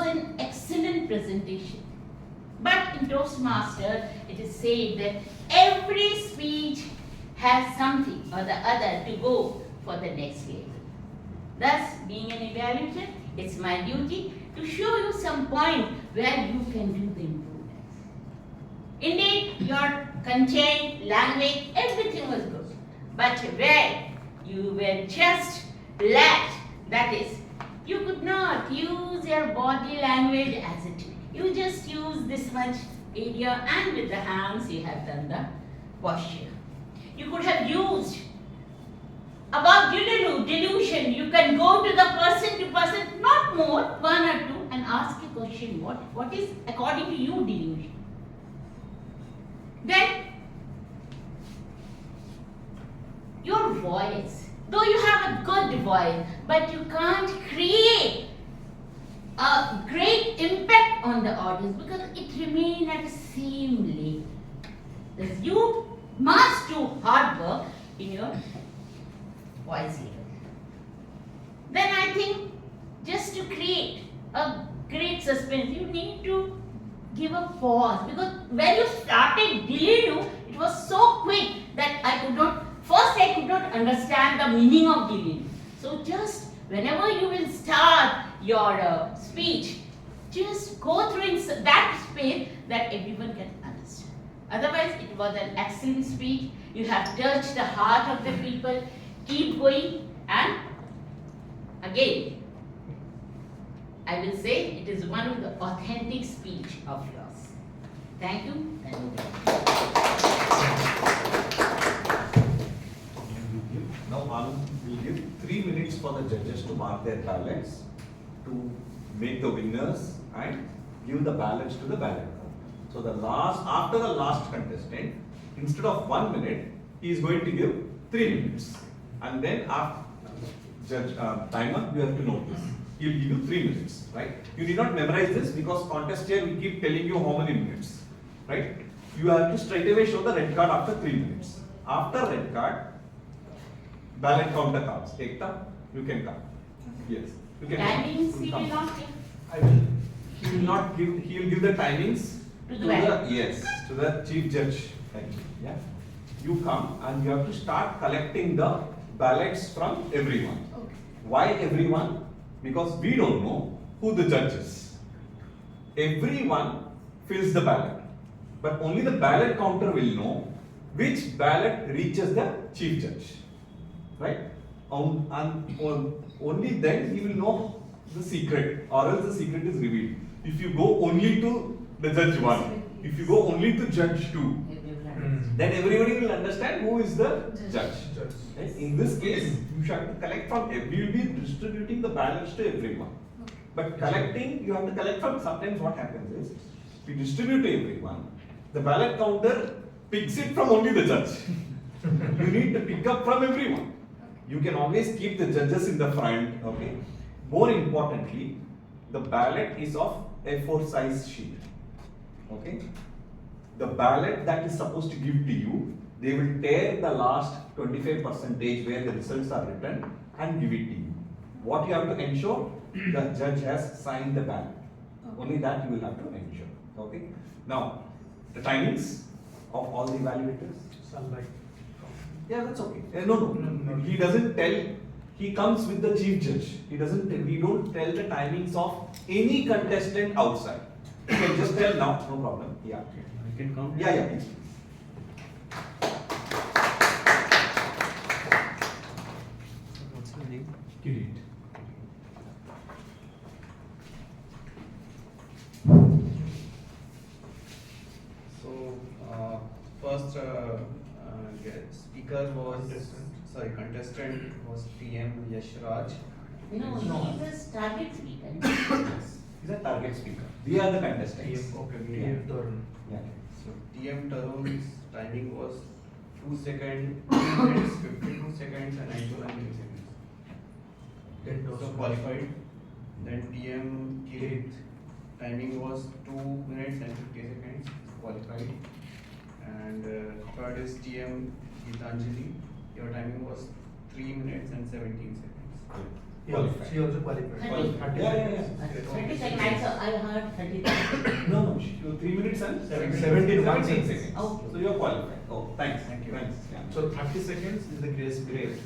[SPEAKER 6] an excellent presentation. But in Toastmaster, it is said that every speech has something or the other to go for the next level. Thus, being an evaluator, it's my duty to show you some point where you can do the improvements. Indeed, your content, language, everything was good. But where you were just lacked, that is, you could not use your body language as it is. You just use this much area and with the hands you have done the posture. You could have used about delusion. You can go to the person to person, not more, 1 or 2, and ask a question. What is according to you delusion? Then your voice, though you have a good voice, but you can't create a great impact on the audience because it remains at the same level. Thus you must do hard work in your voice level. Then I think just to create a great suspense, you need to give a pause because when you started Dililu, it was so quick that I could not. First I could not understand the meaning of giving. So just whenever you will start your speech, just go through in that space that everyone can understand. Otherwise, it was an excellent speech. You have touched the heart of the people. Keep going, and again, I will say it is one of the authentic speech of yours. Thank you. Thank you.
[SPEAKER 5] Now, we'll give 3 minutes for the judges to mark their ballots, to make the winners and give the ballots to the ballot count. So after the last contestant, instead of 1 minute, he is going to give 3 minutes. And then after timer, you have to note this. He will give you 3 minutes, right? You need not memorize this because contest here we keep telling you how many minutes, right? You have to straight away show the red card after 3 minutes. After red card, ballot counter comes. Ekta, you can come. Yes. You can
[SPEAKER 6] Timings
[SPEAKER 5] come.
[SPEAKER 6] he will not give.
[SPEAKER 5] I will. He will not give. He will give the timings
[SPEAKER 6] To the ballot.
[SPEAKER 5] yes, to the chief judge. Actually, yeah. You come and you have to start collecting the ballots from everyone.
[SPEAKER 1] Okay.
[SPEAKER 5] Why everyone? Because we don't know who the judge is. Everyone fills the ballot, but only the ballot counter will know which ballot reaches the chief judge, right? Only then he will know the secret, or else the secret is revealed. If you go only to the judge 1, if you go only to judge 2, then everybody will understand who is the judge. Right? In this case, you have to collect from we will be distributing the ballots to everyone. But collecting, you have to collect from, sometimes what happens is, we distribute to everyone, the ballot counter picks it from only the judge. You need to pick up from everyone. You can always keep the judges in the front, okay? More importantly, the ballot is of A4 size sheet, okay? The ballot that is supposed to give to you, they will tear the last 25% where the results are written and give it to you. What you have to ensure, the judge has signed the ballot. Only that you will have to ensure, okay? Now, the timings of all the evaluators.
[SPEAKER 11] Sunlight.
[SPEAKER 5] Yeah, that's okay. No. He doesn't tell. He comes with the chief judge. He doesn't. We don't tell the timings of any contestant outside. You can just tell now. No problem. Yeah.
[SPEAKER 7] I can come.
[SPEAKER 5] Yeah. Please.
[SPEAKER 7] What's your name?
[SPEAKER 2] Kirit.
[SPEAKER 7] So, first speaker was, contestant was TM Yashraj.
[SPEAKER 6] No, he's a target speaker.
[SPEAKER 5] He's a target speaker. We are the contestants.
[SPEAKER 11] Okay,
[SPEAKER 5] Yeah. Yeah.
[SPEAKER 7] So, TM Tarun's timing was 2 seconds, 2 minutes, 52 seconds, and 91 milliseconds. So, qualified. Then TM Kirit timing was 2 minutes and 50 seconds, qualified. And third is TM Gitanjali. Your timing was 3 minutes and 17 seconds.
[SPEAKER 11] She also qualified.
[SPEAKER 6] 30.
[SPEAKER 5] Yeah.
[SPEAKER 6] 30 seconds. I heard 30 seconds.
[SPEAKER 5] No. 3 minutes and
[SPEAKER 11] 17
[SPEAKER 5] seconds.
[SPEAKER 6] Okay.
[SPEAKER 5] So you are qualified. Oh, thanks.
[SPEAKER 7] Thank you.
[SPEAKER 5] Thanks. Yeah.
[SPEAKER 11] So 30 seconds is the grace period.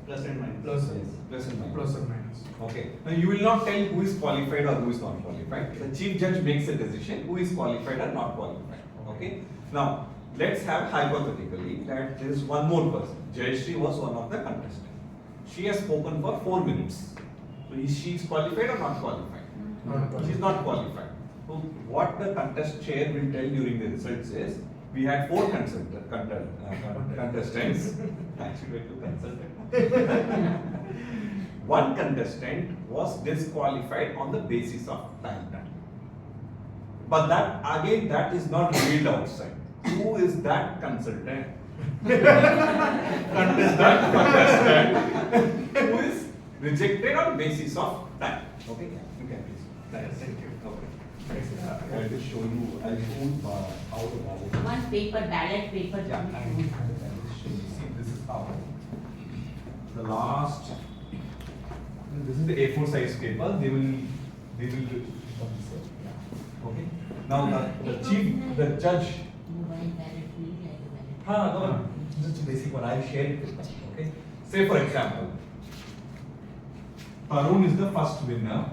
[SPEAKER 7] Plus and minus.
[SPEAKER 11] Plus,
[SPEAKER 5] Yes. Plus and minus.
[SPEAKER 11] plus or minus.
[SPEAKER 5] Okay. Now you will not tell who is qualified or who is not qualified. The chief judge makes a decision who is qualified or not qualified. Okay. Now let's have hypothetically that there is one more person. Jayashree was one of the contestants. She has spoken for 4 minutes. So is she qualified or not qualified? She is not qualified. So what the contest chair will tell during the results is we had 4 contestants. Actually, 2 consultants. One contestant was disqualified on the basis of time. But that is not revealed outside. Who is that consultant? contestant who is rejected on basis of time. Okay, you can please.
[SPEAKER 7] Thank you.
[SPEAKER 5] Okay. I will show you. I'll show how the ballot.
[SPEAKER 6] One paper, ballot paper.
[SPEAKER 5] Yeah, I will show you. See, this is how. The last. This is the A4 size paper. They will. Okay. Now the chief, the judge.
[SPEAKER 6] Mobile ballot, we like a ballot.
[SPEAKER 5] हाँ, just a basic one. I'll share it with you. Okay. Say for example, Tarun is the first winner.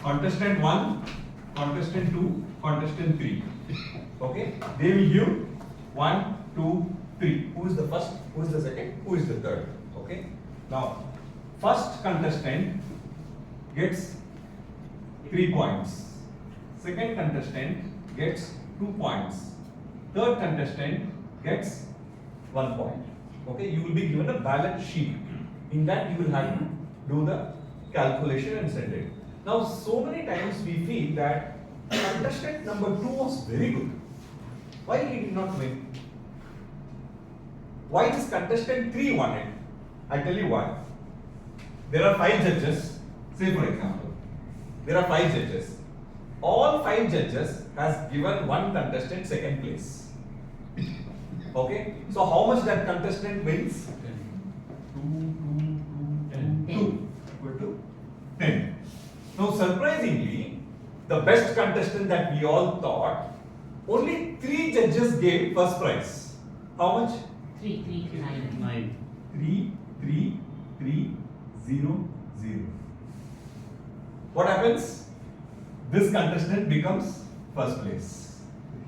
[SPEAKER 5] Contestant 1, contestant 2, contestant 3. Okay. They will give 1, 2, 3. Who is the first? Who is the second? Who is the third? Okay. Now, first contestant gets 3 points. Second contestant gets 2 points. Third contestant gets 1 point. Okay, you will be given a balance sheet. In that you will have to do the calculation and send it. Now, so many times we feel that contestant number 2 was very good. Why he did not win? Why this contestant 3 won it? I tell you why. There are 5 judges. Say for example, there are 5 judges. All 5 judges has given one contestant second place. Okay, so how much that contestant wins? 2 equal to 10. Now surprisingly, the best contestant that we all thought, only 3 judges gave first prize. How much?
[SPEAKER 6] 3, 3, 9.
[SPEAKER 13] 9.
[SPEAKER 5] 3, 3, 3, 0, 0. What happens? This contestant becomes first place.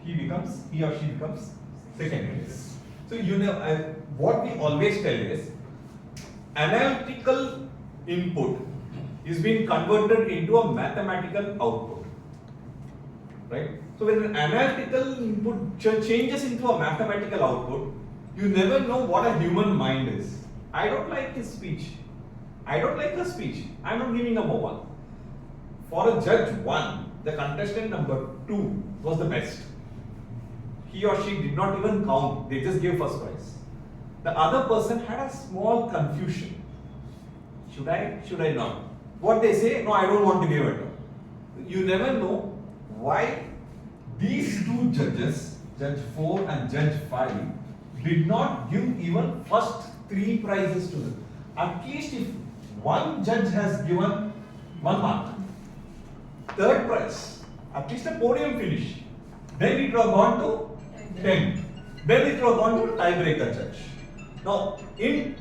[SPEAKER 5] He or she becomes second place. So you know, what we always tell is, analytical input is being converted into a mathematical output. Right? So when an analytical input changes into a mathematical output, you never know what a human mind is. I don't like his speech. I don't like her speech. I'm not giving number 1. For a judge 1, the contestant number 2 was the best. He or she did not even count. They just gave first prize. The other person had a small confusion. Should I? Should I not? What they say? No, I don't want to give it. You never know why these 2 judges, Judge 4 and Judge 5, did not give even first 3 prizes to them. At least if one judge has given 1 mark, third prize, at least a podium finish, then it will have gone to 10. Then it will have gone to tiebreaker judge. Now, in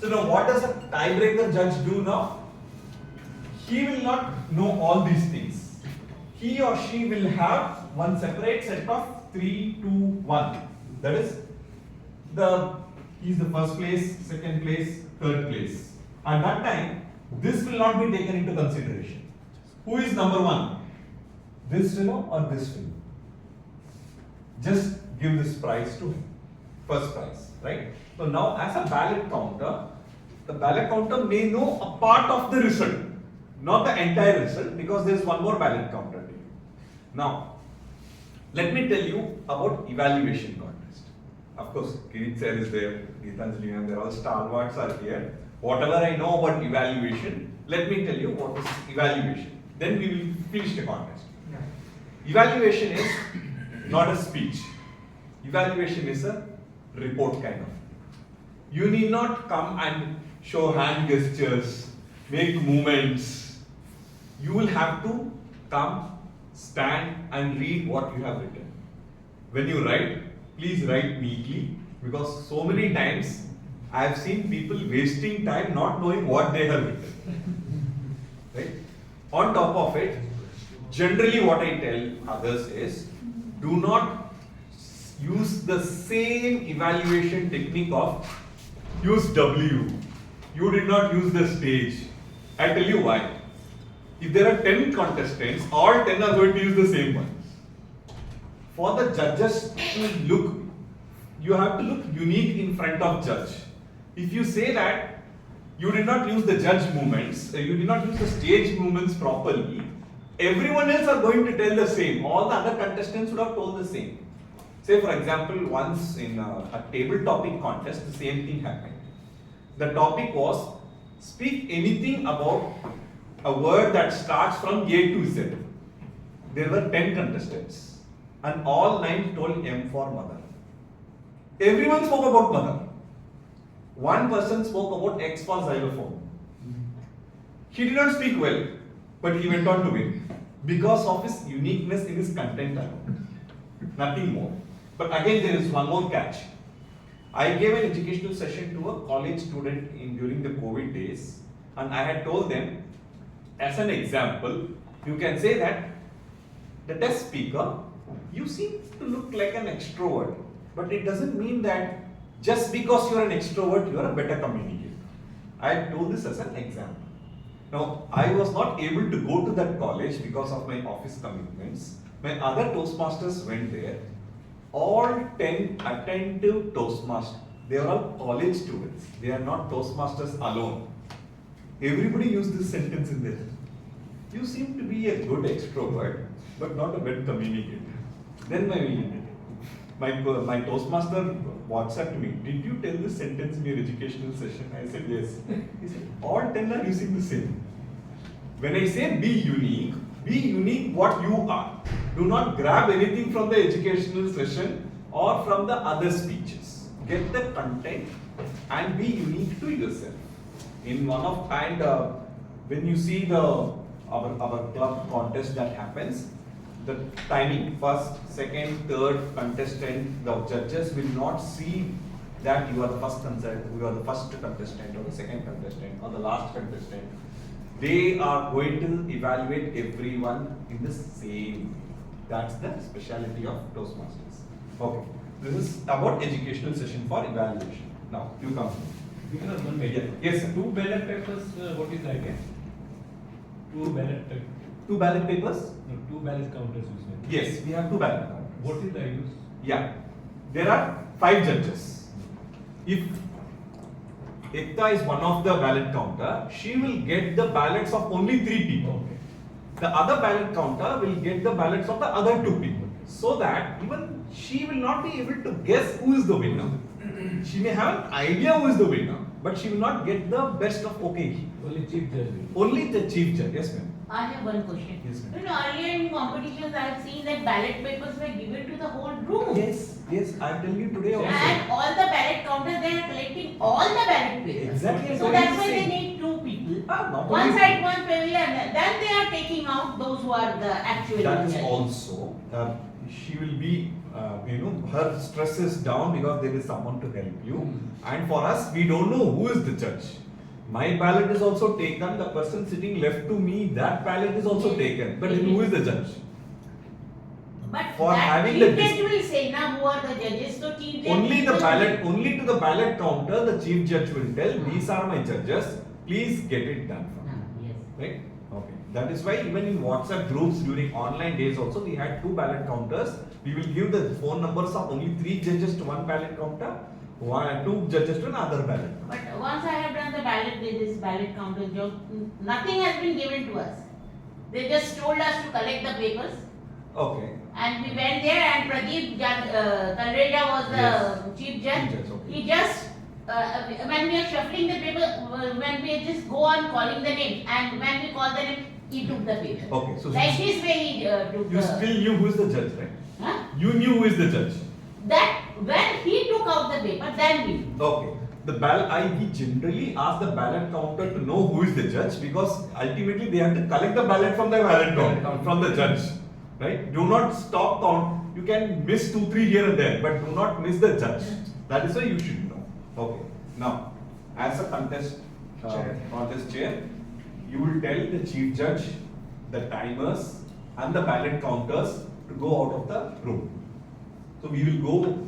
[SPEAKER 5] so now what does a tiebreaker judge do now? He will not know all these things. He or she will have one separate set of 3, 2, 1. That is, he is the first place, second place, third place. At that time, this will not be taken into consideration. Who is number 1? This fellow or this fellow? Just give this prize to him. First prize, right? So now as a ballot counter, the ballot counter may know a part of the result, not the entire result, because there is one more ballot counter. Now, let me tell you about evaluation contest. Of course, Kirit sir is there, Geetanjali and there all stalwarts are here. Whatever I know about evaluation, let me tell you what is evaluation. Then we will finish the contest. Evaluation is not a speech. Evaluation is a report kind of. You need not come and show hand gestures, make movements. You will have to come, stand and read what you have written. When you write, please write neatly, because so many times I have seen people wasting time not knowing what they have written. Right? On top of it, generally what I tell others is, do not use the same evaluation technique of use W. You did not use the stage. I tell you why. If there are 10 contestants, all 10 are going to use the same ones. For the judges to look, you have to look unique in front of judge. If you say that you did not use the judge movements, you did not use the stage movements properly, everyone else are going to tell the same. All the other contestants would have told the same. Say for example, once in a table topic contest, the same thing happened. The topic was, speak anything about a word that starts from A to Z. There were 10 contestants and all 9 told M for mother. Everyone spoke about mother. One person spoke about X for xylophone. He did not speak well, but he went on to win because of his uniqueness in his content alone. Nothing more. But again, there is one more catch. I gave an educational session to a college student during the COVID days, and I had told them, as an example, you can say that the test speaker, you seem to look like an extrovert, but it doesn't mean that just because you are an extrovert, you are a better communicator. I had told this as an example. Now, I was not able to go to that college because of my office commitments. My other Toastmasters went there. All 10 attentive Toastmasters, they are all college students. They are not Toastmasters alone. Everybody used this sentence in there. You seem to be a good extrovert, but not a bad communicator. Then my Toastmaster WhatsApped me, did you tell this sentence in your educational session? I said yes. He said, all 10 are using the same. When I say be unique what you are. Do not grab anything from the educational session or from the other speeches. Get the content and be unique to yourself. In one of when you see our club contest that happens, the timing, first, second, third contestant, the judges will not see that you are the first contestant or the second contestant or the last contestant. They are going to evaluate everyone in the same way. That's the speciality of Toastmasters. Okay, this is about educational session for evaluation. Now, you come. Yes, sir.
[SPEAKER 13] Two ballot papers, what is the idea?
[SPEAKER 5] Two ballot papers?
[SPEAKER 13] No, two ballot counters you said.
[SPEAKER 5] Yes, we have two ballot counters.
[SPEAKER 13] What is the use?
[SPEAKER 5] Yeah, there are 5 judges. If Ekta is one of the ballot counter, she will get the ballots of only 3 people.
[SPEAKER 13] Okay.
[SPEAKER 5] The other ballot counter will get the ballots of the other 2 people. So that even she will not be able to guess who is the winner. She may have an idea who is the winner, but she will not get the best of okay.
[SPEAKER 13] Only chief judge.
[SPEAKER 5] Only the chief judge. Yes, ma'am.
[SPEAKER 6] I have one question.
[SPEAKER 5] Yes, ma'am.
[SPEAKER 6] You know, earlier in competitions, I have seen that ballot papers were given to the whole room.
[SPEAKER 5] Yes, I am telling you today also.
[SPEAKER 6] And all the ballot counters, they are collecting all the ballot papers.
[SPEAKER 5] Exactly.
[SPEAKER 6] So that's why they need 2 people.
[SPEAKER 5] Not
[SPEAKER 6] One
[SPEAKER 5] only-
[SPEAKER 6] side, one pavilion. Then they are taking out those who are the actual
[SPEAKER 5] That is
[SPEAKER 6] judges.
[SPEAKER 5] also, she will be, her stress is down because there is someone to help you. And for us, we don't know who is the judge. My ballot is also taken, the person sitting left to me, that ballot is also taken. But then who is the judge?
[SPEAKER 6] But
[SPEAKER 5] For
[SPEAKER 6] that
[SPEAKER 5] having
[SPEAKER 6] chief
[SPEAKER 5] the
[SPEAKER 6] judge will say now who are the judges. So chief judge
[SPEAKER 5] only
[SPEAKER 6] will-
[SPEAKER 5] only to the ballot counter, the chief judge will tell, these are my judges, please get it done for me.
[SPEAKER 6] Yes.
[SPEAKER 5] Right? Okay. That is why even in WhatsApp groups during online days also we had 2 ballot counters. We will give the phone numbers of only 3 judges to one ballot counter, 2 judges to another ballot.
[SPEAKER 6] But once I have done the ballot, this ballot counter job, nothing has been given to us. They just told us to collect the papers.
[SPEAKER 5] Okay.
[SPEAKER 6] And we went there and Pradeep Talreja was the
[SPEAKER 5] Yes.
[SPEAKER 6] chief judge.
[SPEAKER 5] Chief judge, okay.
[SPEAKER 6] He just, when we are shuffling the paper, when we just go on calling the name, and when we call the name, he took the paper.
[SPEAKER 5] Okay. So
[SPEAKER 6] Like this way he took
[SPEAKER 5] you
[SPEAKER 6] the.
[SPEAKER 5] still knew who is the judge, right?
[SPEAKER 6] Huh?
[SPEAKER 5] You knew who is the judge.
[SPEAKER 6] That, when he took out the paper, then we.
[SPEAKER 5] Okay. We generally ask the ballot counter to know who is the judge because ultimately they have to collect the ballot from the ballot counter, from the judge. Right? Do not stop count. You can miss 2, 3 here and there, but do not miss the judge. That is why you should know. Okay. Now, as a contest chair, you will tell the chief judge, the timers, and the ballot counters to go out of the room. So we will go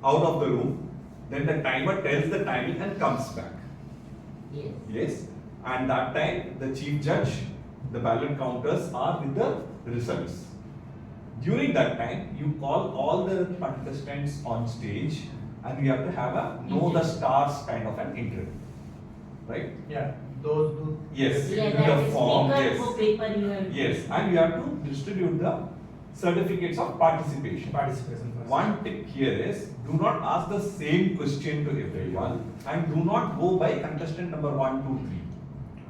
[SPEAKER 5] out of the room. Then the timer tells the timing and comes back.
[SPEAKER 6] Yes.
[SPEAKER 5] Yes. And that time, the chief judge, the ballot counters are with the results. During that time, you call all the contestants on stage and we have to have a know the stars kind of an interview. Right?
[SPEAKER 11] Yeah, those who.
[SPEAKER 5] Yes.
[SPEAKER 6] Yeah,
[SPEAKER 5] The
[SPEAKER 6] that is
[SPEAKER 5] form,
[SPEAKER 6] speaker
[SPEAKER 5] yes.
[SPEAKER 6] for paper you have.
[SPEAKER 5] Yes. And we have to distribute the certificates of participation.
[SPEAKER 11] Participation.
[SPEAKER 5] One tip here is, do not ask the same question to everyone and do not go by contestant number 1,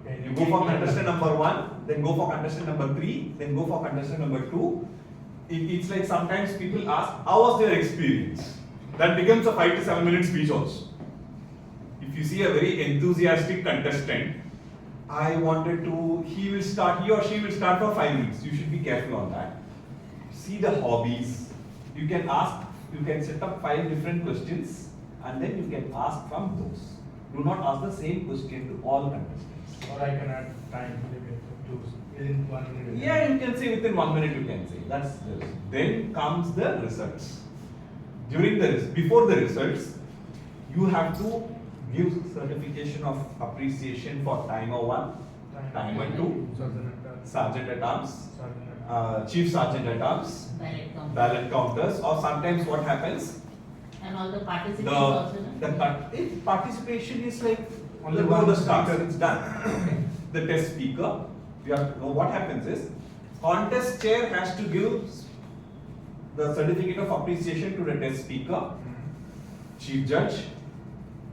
[SPEAKER 5] 2, 3. You go for contestant number 1, then go for contestant number 3, then go for contestant number 2. It's like sometimes people ask, how was their experience? That becomes a 5 to 7 minute speech also. If if you see a very enthusiastic contestant, he or she will start for 5 minutes. You should be careful on that. See the hobbies. You can set up 5 different questions and then you can ask from those. Do not ask the same question to all contestants.
[SPEAKER 11] Or I can add time limit to within 1 minute.
[SPEAKER 5] Yeah, you can say within 1 minute you can say. That's this. Then comes the results. Before the results, you have to give certification of appreciation for timer 1, timer 2, sergeant at arms, chief sergeant at arms, ballot counters, or sometimes what happens?
[SPEAKER 6] And all the participants also, no?
[SPEAKER 5] If participation is like
[SPEAKER 11] Only
[SPEAKER 5] before
[SPEAKER 11] one
[SPEAKER 5] the start,
[SPEAKER 11] speaker.
[SPEAKER 5] it's done. Okay. The test speaker, you have to know what happens is, contest chair has to give the certificate of appreciation to the test speaker, chief judge,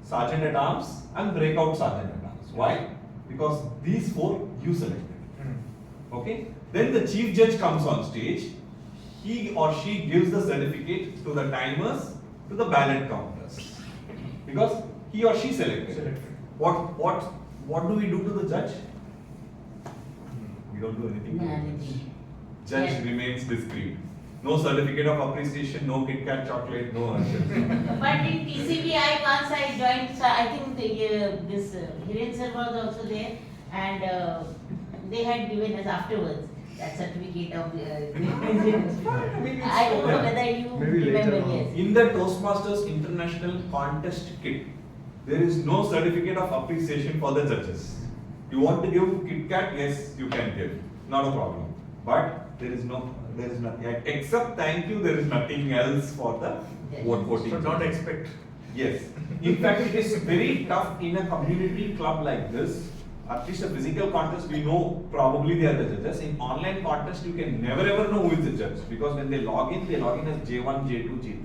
[SPEAKER 5] sergeant at arms, and breakout sergeant at arms. Why? Because these 4 you selected. Okay? Then the chief judge comes on stage. He or she gives the certificate to the timers, to the ballot counters. Because he or she selected. What do we do to the judge? We don't do anything to the judge. Judge remains discreet. No certificate of appreciation, no Kit Kat chocolate, no usher.
[SPEAKER 6] But in TCBI, once I joined, so I think this Hiren sir was also there, and they had given us afterwards that certificate of. I don't know whether you remember. Yes.
[SPEAKER 5] In the Toastmasters International Contest Kit, there is no certificate of appreciation for the judges. You want to give Kit Kat? Yes, you can give. Not a problem. But there is nothing. Except thank you, there is nothing else for the voting.
[SPEAKER 11] So don't expect.
[SPEAKER 5] Yes. In fact, it is very tough in a community club like this. At least a physical contest, we know probably they are the judges. In online contest, you can never ever know who is the judge because when they log in as J1, J2, J3.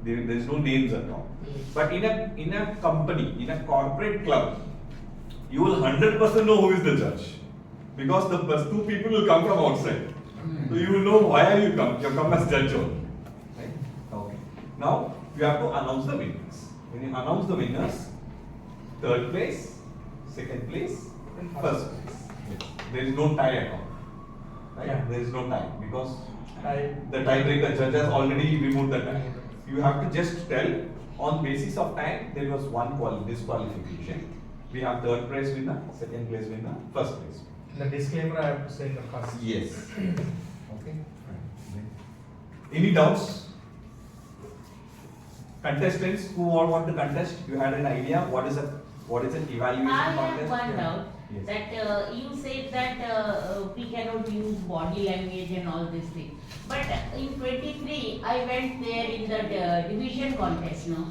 [SPEAKER 5] There is no names at all. But in a company, in a corporate club, you will 100% know who is the judge because the first 2 people will come from outside. So you will know why you come. You come as judge only. Right? Okay. Now you have to announce the winners. When you announce the winners, 3rd place, 2nd place, and 1st place. Yes. There is no tie at all. Right?
[SPEAKER 11] Yeah.
[SPEAKER 5] There is no tie because the tiebreaker judge has already removed the tie. You have to just tell on basis of time there was one disqualification. We have 3rd place winner, 2nd place winner, 1st place winner.
[SPEAKER 11] The disclaimer I have to say in the first.
[SPEAKER 5] Yes. Okay. Any doubts? Contestants who all want to contest, you had an idea what is an evaluation
[SPEAKER 6] I
[SPEAKER 5] contest?
[SPEAKER 6] have one doubt.
[SPEAKER 5] Yes.
[SPEAKER 6] That you said that we cannot use body language and all these things. But in 23, I went there in the division contest, no?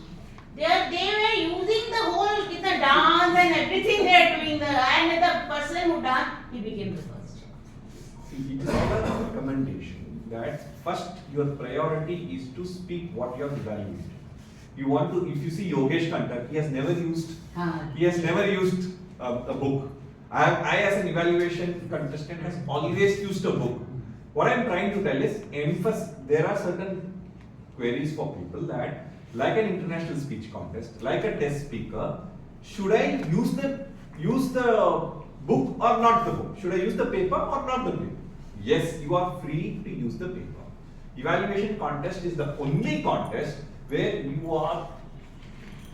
[SPEAKER 6] They were using the whole with the dance and everything they are doing. And the person who danced, he became the first.
[SPEAKER 5] See, it is our recommendation that first your priority is to speak what you have evaluated. You want to, if you see Yogesh Kantak, he has never used a book. I as an evaluation contestant has always used a book. What I am trying to tell is there are certain queries for people that like an international speech contest, like a test speaker, should I use the book or not the book? Should I use the paper or not the paper? Yes, you are free to use the paper. Evaluation contest is the only contest where you are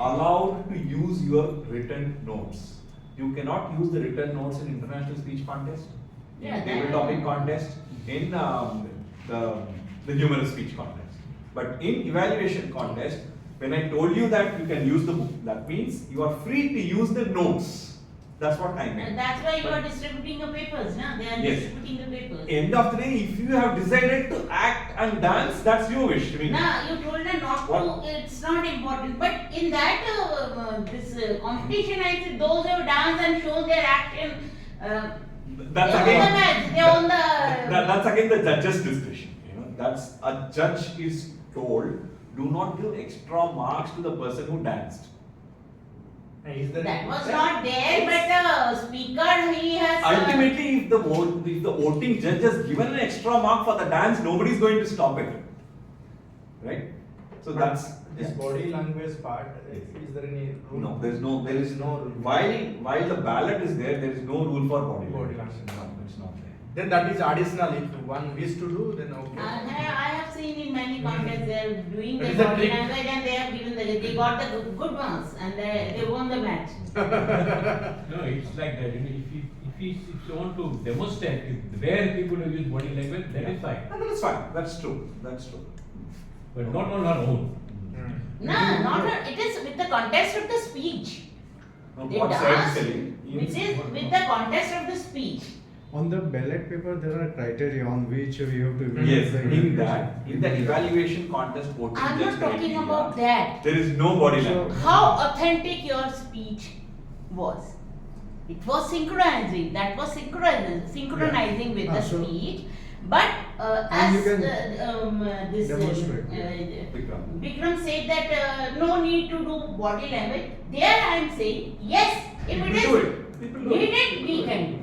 [SPEAKER 5] allowed to use your written notes. You cannot use the written notes in international speech contest, in table topic contest, in the humorous speech contest. But in evaluation contest, when I told you that you can use the book, that means you are free to use the notes. That's what I meant.
[SPEAKER 6] And that's why you are distributing the papers, no? They are distributing the papers.
[SPEAKER 5] End of the day, if you have decided to act and dance, that's your wish. I mean,
[SPEAKER 6] nah, you told her not to, it's not important. But in that competition, I said those who dance and show their action,
[SPEAKER 5] that's again the judge's discretion. You know, that's a judge is told, do not give extra marks to the person who danced.
[SPEAKER 6] That was not there, but the speaker, he has.
[SPEAKER 5] Ultimately, if the voting judge has given an extra mark for the dance, nobody is going to stop it, right? So
[SPEAKER 11] But
[SPEAKER 5] that's
[SPEAKER 11] this
[SPEAKER 5] yeah.
[SPEAKER 11] body language part. Is there any rule?
[SPEAKER 5] No, there is no
[SPEAKER 11] rule.
[SPEAKER 5] While the ballot is there is no rule for body
[SPEAKER 11] Body
[SPEAKER 5] language.
[SPEAKER 11] language.
[SPEAKER 5] No, it's not there.
[SPEAKER 11] Then that is additional. If one wish to do, then okay.
[SPEAKER 6] I have seen in many contests they are doing
[SPEAKER 11] That
[SPEAKER 6] the
[SPEAKER 11] is a
[SPEAKER 6] body
[SPEAKER 11] trick.
[SPEAKER 6] language and they have given they got the good ones and they won the match.
[SPEAKER 13] No, it's like that. If you want to demonstrate where people use body language, that is fine.
[SPEAKER 5] And that is fine. That's true. That's true.
[SPEAKER 13] But not on our own.
[SPEAKER 6] No, not it is with the context of the speech.
[SPEAKER 5] Now,
[SPEAKER 6] They
[SPEAKER 5] what
[SPEAKER 6] dance,
[SPEAKER 5] side selling?
[SPEAKER 6] which is with the context of the speech.
[SPEAKER 14] On the ballot paper, there are criteria on which we have to
[SPEAKER 5] Yes,
[SPEAKER 14] the
[SPEAKER 5] in that, in the evaluation contest voting
[SPEAKER 6] I'm
[SPEAKER 5] judge
[SPEAKER 6] not talking
[SPEAKER 5] criteria,
[SPEAKER 6] about that.
[SPEAKER 5] there is no body
[SPEAKER 14] So-
[SPEAKER 5] language.
[SPEAKER 6] How authentic your speech was. It was synchronizing. That was synchronizing with the
[SPEAKER 14] So-
[SPEAKER 6] speech. But
[SPEAKER 14] And you
[SPEAKER 6] as
[SPEAKER 14] can
[SPEAKER 6] this
[SPEAKER 14] demonstrate.
[SPEAKER 5] Vikram.
[SPEAKER 6] Vikram said that no need to do body language. There I am saying yes. If it
[SPEAKER 5] People do
[SPEAKER 6] is
[SPEAKER 5] it. People do it.
[SPEAKER 6] needed, we can do.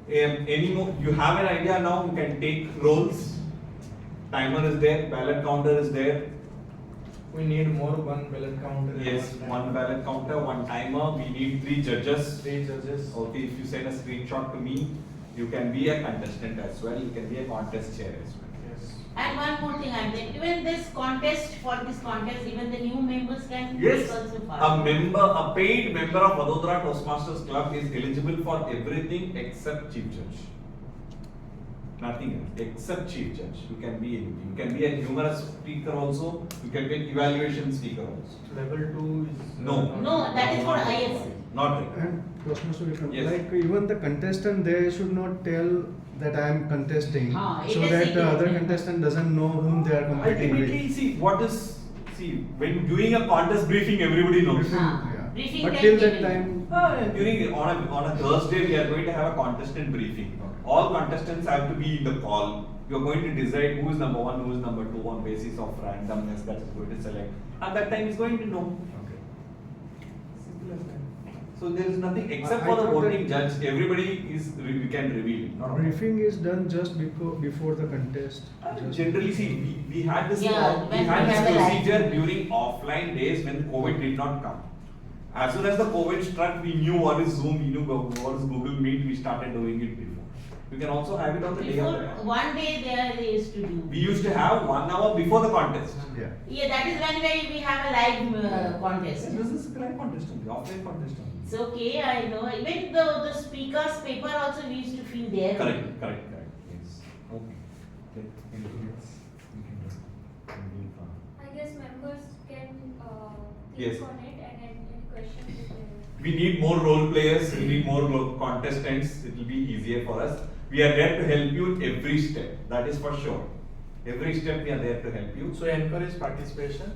[SPEAKER 5] Any more? You have an idea now. You can take rolls. Timer is there. Ballot counter is there.
[SPEAKER 11] We need more one ballot counter. and
[SPEAKER 5] Yes, one ballot counter, one timer. We need 3 judges.
[SPEAKER 11] 3 judges.
[SPEAKER 5] Okay, if you send a screenshot to me, you can be a contestant as well. You can be a contest chair as well.
[SPEAKER 11] Yes.
[SPEAKER 6] And one more thing I'm saying, even this contest, for this contest, even the new members can
[SPEAKER 5] Yes,
[SPEAKER 6] also
[SPEAKER 5] a
[SPEAKER 6] participate.
[SPEAKER 5] paid member of Vadodara Toastmasters Club is eligible for everything except chief judge. Nothing else except chief judge. You can be anything. You can be a humorous speaker also. You can be an evaluation speaker also.
[SPEAKER 11] Level 2 is.
[SPEAKER 5] No.
[SPEAKER 6] No, that is for
[SPEAKER 5] Not
[SPEAKER 6] IS.
[SPEAKER 5] required. Not required.
[SPEAKER 14] And Toastmaster Vikram,
[SPEAKER 5] Yes.
[SPEAKER 14] like even the contestant, they should not tell that I am contesting,
[SPEAKER 6] It
[SPEAKER 14] so
[SPEAKER 6] is
[SPEAKER 14] that the
[SPEAKER 6] secret.
[SPEAKER 14] other contestant doesn't know whom they are competing
[SPEAKER 5] Ultimately,
[SPEAKER 14] with.
[SPEAKER 5] see, when doing a contest briefing, everybody knows.
[SPEAKER 14] Yeah.
[SPEAKER 6] Briefing
[SPEAKER 14] But
[SPEAKER 6] can
[SPEAKER 14] till
[SPEAKER 6] be
[SPEAKER 14] that
[SPEAKER 6] given.
[SPEAKER 14] time,
[SPEAKER 5] During on a Thursday, we are going to have a contestant briefing. All contestants have to be in the call. You are going to decide who is number 1, who is number 2 on basis of randomness that is going to select. At that time, he's going to know.
[SPEAKER 11] Okay.
[SPEAKER 5] Simple as that. So there is nothing except
[SPEAKER 14] I
[SPEAKER 5] for the
[SPEAKER 14] thought
[SPEAKER 5] voting
[SPEAKER 14] that-
[SPEAKER 5] judge. Everybody we can reveal it. Not a
[SPEAKER 14] briefing is done just before the contest.
[SPEAKER 5] problem.
[SPEAKER 14] Just-
[SPEAKER 5] Generally, see, we had this,
[SPEAKER 6] Yeah,
[SPEAKER 5] we
[SPEAKER 6] when
[SPEAKER 5] had
[SPEAKER 6] we
[SPEAKER 5] this
[SPEAKER 6] have a live-
[SPEAKER 5] procedure during offline days when COVID did not come. As soon as the COVID struck, we knew what is Zoom, we knew what is Google Meet, we started doing it before. We can also have it on the day of
[SPEAKER 6] Before
[SPEAKER 5] the
[SPEAKER 6] one day they used to do.
[SPEAKER 5] We used to have 1 hour before the contest.
[SPEAKER 14] Yeah.
[SPEAKER 6] Yeah, that is when we have a live contest.
[SPEAKER 5] This is a live contest only, offline contest only.
[SPEAKER 6] It's okay, I know. Even the speaker's paper also we used to fill there.
[SPEAKER 5] Correct. Yes. Okay. Anything else? We can do. Anything fun?
[SPEAKER 4] I guess members can
[SPEAKER 5] Yes.
[SPEAKER 4] think on it and any questions if there is.
[SPEAKER 5] We need more role players, we need more contestants, it will be easier for us. We are there to help you every step, that is for sure. Every step we are there to help you.
[SPEAKER 11] So encourage participation.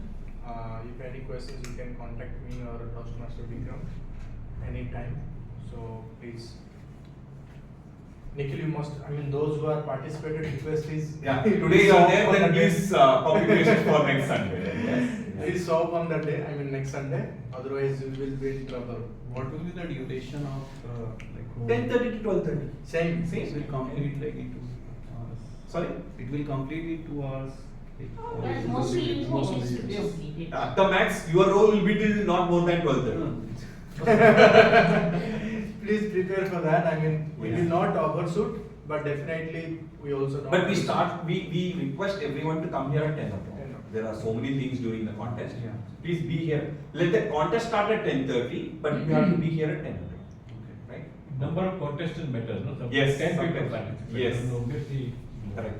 [SPEAKER 11] If any questions, you can contact me or Toastmaster Vikram anytime. So please. Nikhil, you must, those who are participated, request is.
[SPEAKER 5] Yeah, today you are there, then please publication for next Sunday. Yes.
[SPEAKER 11] Please show up on that day, next Sunday, otherwise you will be in trouble.
[SPEAKER 2] What will be the duration of
[SPEAKER 5] 10:30 to 12:30.
[SPEAKER 11] Same.
[SPEAKER 2] It will complete like in 2 hours.
[SPEAKER 5] Sorry?
[SPEAKER 2] It will complete in 2 hours.
[SPEAKER 6] Yes, mostly used to complete it.
[SPEAKER 5] At the max, your role will be till not more than 12:30.
[SPEAKER 11] Please prepare for that. We will not overshoot, but definitely we also don't.
[SPEAKER 5] But we request everyone to come here at 10 o'clock. There are so many things during the contest.
[SPEAKER 2] Yeah.
[SPEAKER 5] Please be here. Let the contest start at 10:30, but you have to be here at 10 o'clock.
[SPEAKER 2] Okay.
[SPEAKER 5] Right?
[SPEAKER 13] Number of contestants matters, no? Some
[SPEAKER 5] Yes,
[SPEAKER 13] 10 people
[SPEAKER 5] sometimes.
[SPEAKER 13] participate.
[SPEAKER 5] Yes.
[SPEAKER 13] And obviously.
[SPEAKER 5] Correct.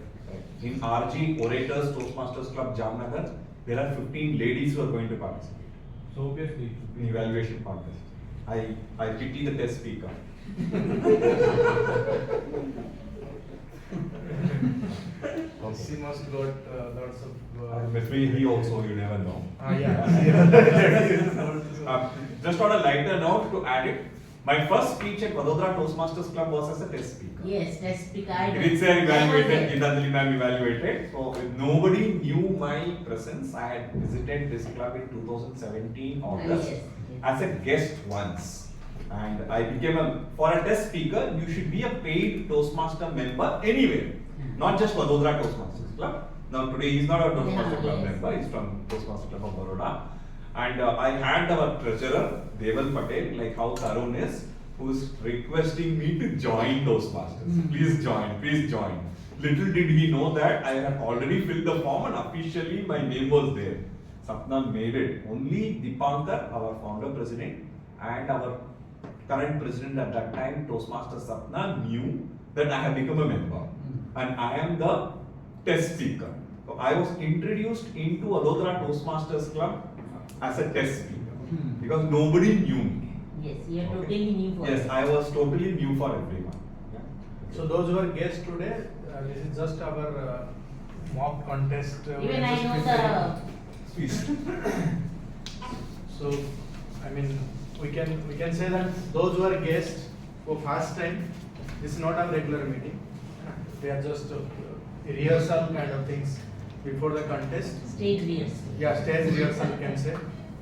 [SPEAKER 5] In RG Orators Toastmasters Club Jamnagar, there are 15 ladies who are going to participate
[SPEAKER 13] So obviously. it should
[SPEAKER 5] in
[SPEAKER 13] be-
[SPEAKER 5] evaluation contest. I pity the test speaker.
[SPEAKER 11] She must got lots of.
[SPEAKER 5] Maybe he also, you never know.
[SPEAKER 11] Yeah.
[SPEAKER 5] Just on a lighter note, to add it, my first speech at Vadodara Toastmasters Club was as a test speaker.
[SPEAKER 6] Yes, test speaker. I
[SPEAKER 5] Grit sir
[SPEAKER 6] I was
[SPEAKER 5] evaluated,
[SPEAKER 6] there.
[SPEAKER 5] Gitanjali ma'am evaluated. So nobody knew my presence. I had visited this club in 2017 August
[SPEAKER 6] Yes.
[SPEAKER 5] as a guest once. And I became for a test speaker, you should be a paid Toastmaster member anywhere. Not just Vadodara Toastmasters Club. Now today he's not a Toastmaster
[SPEAKER 6] Yeah,
[SPEAKER 5] Club
[SPEAKER 6] yes.
[SPEAKER 5] member, he's from Toastmaster Club of Baroda. And I had our treasurer, Deval Patel, like how Tarun is, who's requesting me to join Toastmasters. Please join, please join. Little did he know that I had already filled the form and officially my name was there. Sapna made it. Only Dipankar, our founder president, and our current president at that time, Toastmaster Sapna, knew that I have become a member. And I am the test speaker. So I was introduced into Adodara Toastmasters Club as a test speaker because nobody knew me.
[SPEAKER 6] Yes, you are totally new for
[SPEAKER 5] Yes,
[SPEAKER 6] it.
[SPEAKER 5] I was totally new for everyone.
[SPEAKER 11] So those who are guests today, this is just our mock contest. we
[SPEAKER 6] Even
[SPEAKER 11] are
[SPEAKER 6] I
[SPEAKER 11] just
[SPEAKER 6] know
[SPEAKER 11] preparing.
[SPEAKER 6] the.
[SPEAKER 11] So, I mean, we can say that those who are guests for first time, this is not a regular meeting. They are just rehearsal kind of things before the contest.
[SPEAKER 6] Stage rehearsal.
[SPEAKER 11] Yeah, stage rehearsal you can say.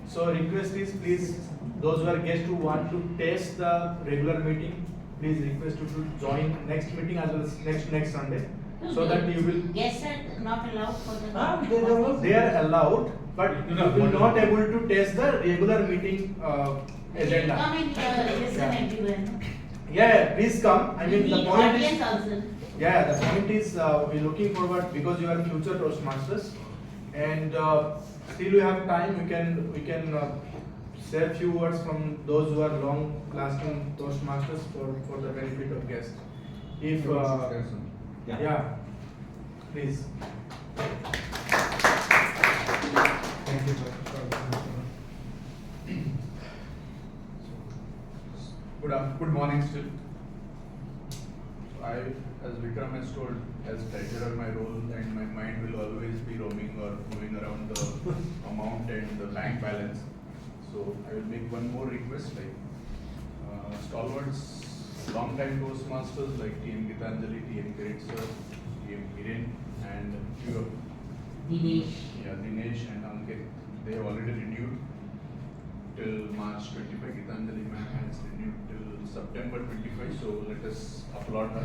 [SPEAKER 11] So request is please, those who are guests who want to test the regular meeting, please request you to join next meeting as well as next Sunday, so that you will.
[SPEAKER 6] Guests are not allowed for the.
[SPEAKER 11] They are allowed, but you will not able to test the regular meeting agenda.
[SPEAKER 6] Come and listen everyone.
[SPEAKER 11] Yeah, please come. I mean, the
[SPEAKER 6] Meet
[SPEAKER 11] point
[SPEAKER 6] audience
[SPEAKER 11] is.
[SPEAKER 6] also.
[SPEAKER 11] Yeah, the point is we're looking forward because you are future Toastmasters, and still we have time. We can share few words from those who are long-lasting Toastmasters for the benefit of guests. If yeah, please.
[SPEAKER 14] Thank you, sir.
[SPEAKER 2] Good morning still. I, as Vikram has told, as treasurer my role and my mind will always be roaming or moving around the amount and the bank balance. So I will make one more request, like stalwarts, long time Toastmasters like TM Gitanjali, TM Kirit sir, TM Hiren and few of
[SPEAKER 6] Dinesh.
[SPEAKER 2] Yeah, Dinesh and Ankit, they have already renewed till March 25. Gitanjali ma'am has renewed till September 25. So let us applaud her.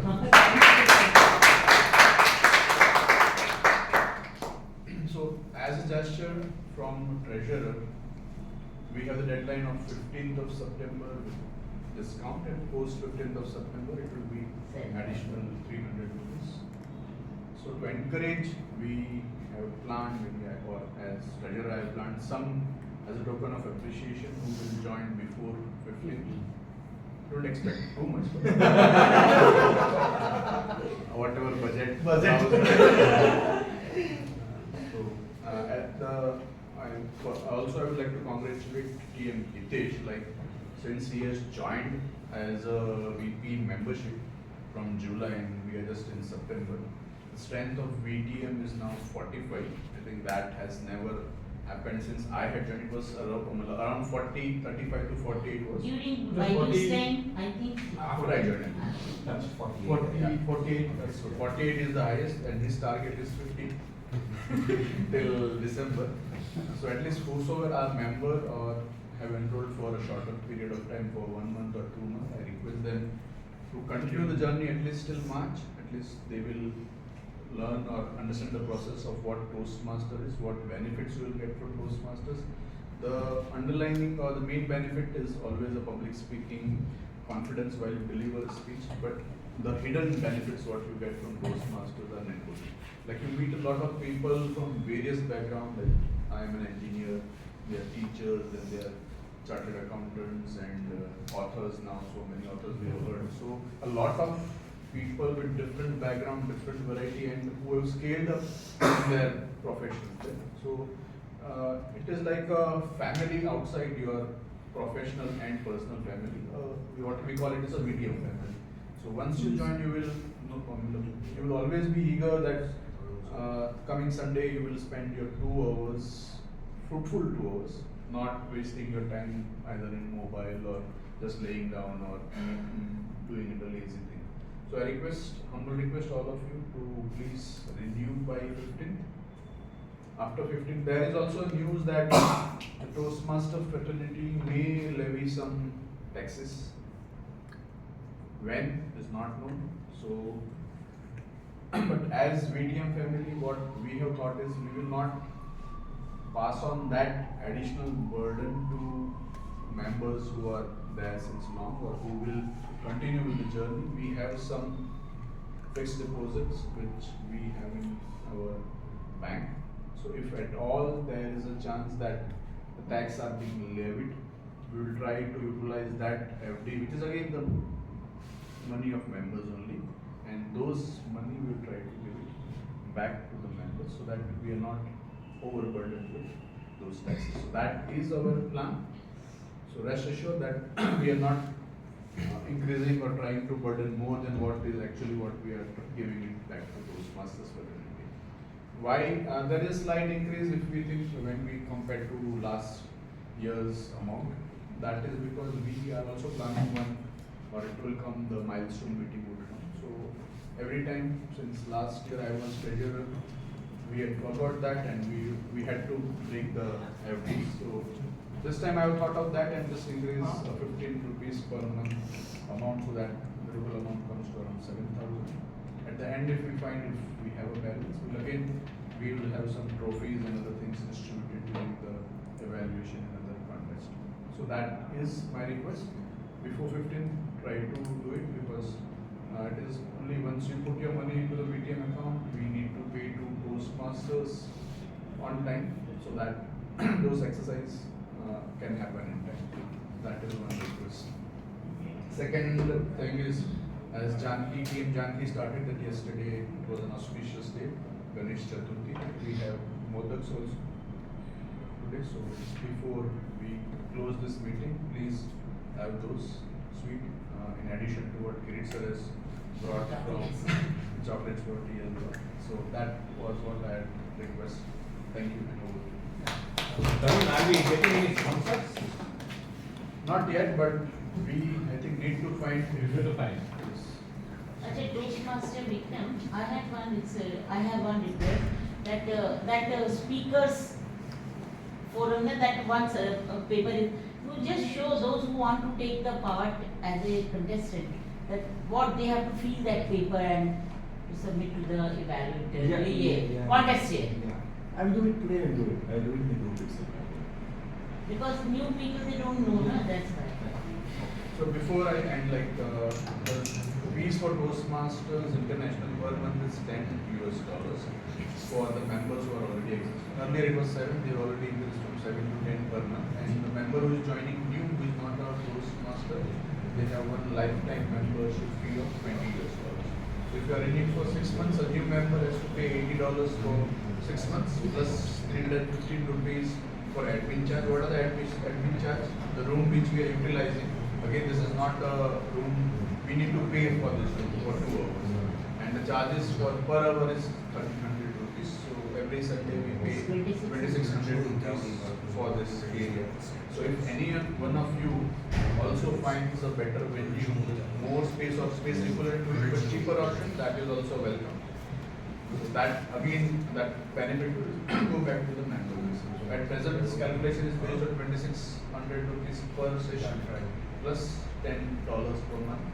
[SPEAKER 2] So as a gesture from treasurer, we have the deadline of 15th of September with discount, and post 15th of September it will be additional 300 rupees. So to encourage, we have planned, or as treasurer I have planned some as a token of appreciation who will join before 15th. Don't expect too much. Whatever budget. So at the, also I would like to congratulate TM Hitesh, like since he has joined as a VP membership from July and we are just in September. The strength of VTM is now 45. I think that has never happened since I had joined. It was around 40, 35 to 40 it was.
[SPEAKER 6] During by this time, I think.
[SPEAKER 2] After I joined.
[SPEAKER 5] That's 48.
[SPEAKER 11] 48.
[SPEAKER 2] So 48 is the highest and his target is 50 till December. So at least whosoever are member or have enrolled for a shorter period of time, for 1 month or 2 months, I request them to continue the journey at least till March. At least they will learn or understand the process of what Toastmaster is, what benefits you will get from Toastmasters. The underlining or the main benefit is always a public speaking, confidence while you deliver a speech, but the hidden benefits what you get from Toastmasters are networking. Like you meet a lot of people from various backgrounds, like I am an engineer, they are teachers, and they are chartered accountants and authors now, so many authors we have heard. So a lot of people with different background, different variety, and who have scaled up in their profession. So it is like a family outside your professional and personal family. What we call it is a medium family. So once you join, you will always be eager that coming Sunday you will spend your 2 hours, fruitful 2 hours, not wasting your time either in mobile or just laying down or doing it a lazy thing. So I humble request all of you to please renew by 15th. After 15th, there is also news that the Toastmaster fraternity may levy some taxes. When is not known. So but as VTM family, what we have thought is we will not pass on that additional burden to members who are there since long or who will continue with the journey. We have some fixed deposits which we have in our bank. So if at all there is a chance that the tax are being levied, we will try to utilize that FD, which is again the money of members only, and those money we will try to give it back to the members so that we are not overburdened with those taxes. So that is our plan. So rest assured that we are not increasing or trying to burden more than what is actually what we are giving it back to those masters fraternity. Why there is slight increase if we think when we compare to last year's amount? That is because we are also planning one, or it will come, the milestone meeting would come. So every time since last year I was treasurer, we had forgot that and we had to bring the FD. So this time I have thought of that and just increase 15 rupees per month amount, so that the total amount comes to around 7,000. At the end, if we find if we have a balance, we will have some trophies and other things distributed during the evaluation and other contest. So that is my request. Before 15, try to do it, because it is only once you put your money into the VTM account, we need to pay to Toastmasters on time, so that those exercises can happen in time. That is one request. Second thing is, as Team Janki started that yesterday, it was an auspicious day, Ganesh Chaturthi. We have Modaks also today, so before we close this meeting, please have those sweet in addition to what Kirit sir has brought from chocolates for tea as well. So that was what I had request. Thank you and over.
[SPEAKER 13] Tarun, are we getting any sponsors?
[SPEAKER 2] Not yet, but we I think need to find.
[SPEAKER 13] We will find.
[SPEAKER 6] As a Toastmaster Vikram, I have one request that speakers forum, that once a paper is, you just show those who want to take the part as a contestant, that what they have to fill that paper and to submit to the evaluator, contest here.
[SPEAKER 14] I will do it today and do it. I will do it in the group itself.
[SPEAKER 6] Because new people, they don't know, na? That's why.
[SPEAKER 2] So before I end, the fees for Toastmasters International per month is $10 for the members who are already existing. Earlier it was 7, they already increased from 7 to 10 per month. And the member who is joining new, who is not a Toastmaster, they have one lifetime membership fee of $20. So if you are in it for 6 months, a new member has to pay $80 for 6 months plus 315 rupees for admin charge. What are the admin charge? The room which we are utilizing. Again, this is not a room, we need to pay for this room for 2 hours. And the charges for per hour is 1,300 rupees. So every Sunday we pay 2,600 rupees for this area. So if any one of you also finds a better venue, more space or space equivalent to it, but cheaper option, that is also welcome. So that again, that benefit will go back to the members. So at present, this calculation is based on 2,600 rupees per session, plus $10 per month,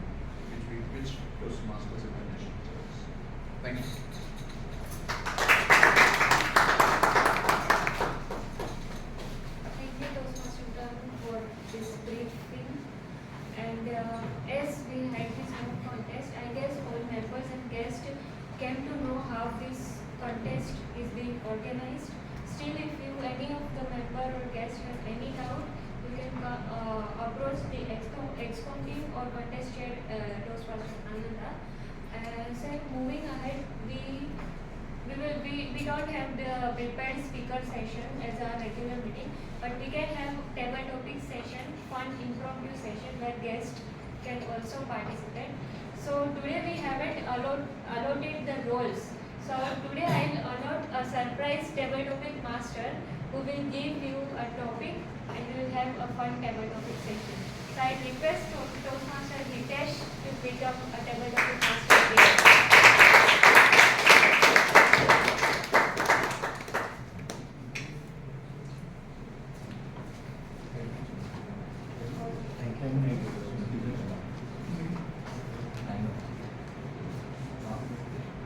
[SPEAKER 2] which Toastmasters International charges. Thank you.
[SPEAKER 4] Thank you, Toastmaster, for this briefing. And as we had this mock contest, I guess all members and guests came to know how this contest is being organized. Still, if any of the member or guest have any doubt, you can approach the ExCom team or contest chair Toastmaster Ananda. So moving ahead, we don't have the prepared speaker session as our regular meeting, but we can have table topic session, fun impromptu session where guests can also participate. So today we haven't allotted the roles. So today I'll allot a surprise table topic master who will give you a topic and we will have a fun table topic session. So I request Toastmaster Hitesh to become a table topic master again.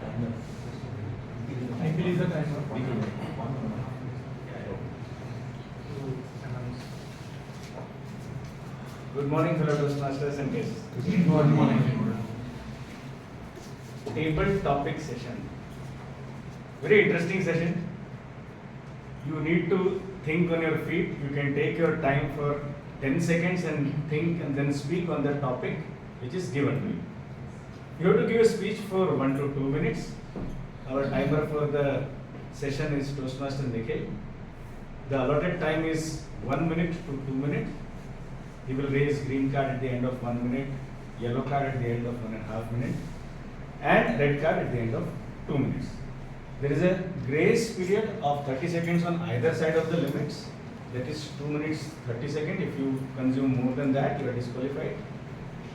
[SPEAKER 5] Thank you.
[SPEAKER 15] Good morning, fellow Toastmasters and guests.
[SPEAKER 2] Good morning.
[SPEAKER 15] Table topic session. Very interesting session. You need to think on your feet. You can take your time for 10 seconds and think and then speak on the topic which is given to you. You have to give a speech for 1 to 2 minutes. Our timer for the session is Toastmaster Nikhil. The allotted time is 1 minute to 2 minutes. He will raise green card at the end of 1 minute, yellow card at the end of 1.5 minutes, and red card at the end of 2 minutes. There is a grace period of 30 seconds on either side of the limits. That is 2 minutes 30 seconds. If you consume more than that, you are disqualified.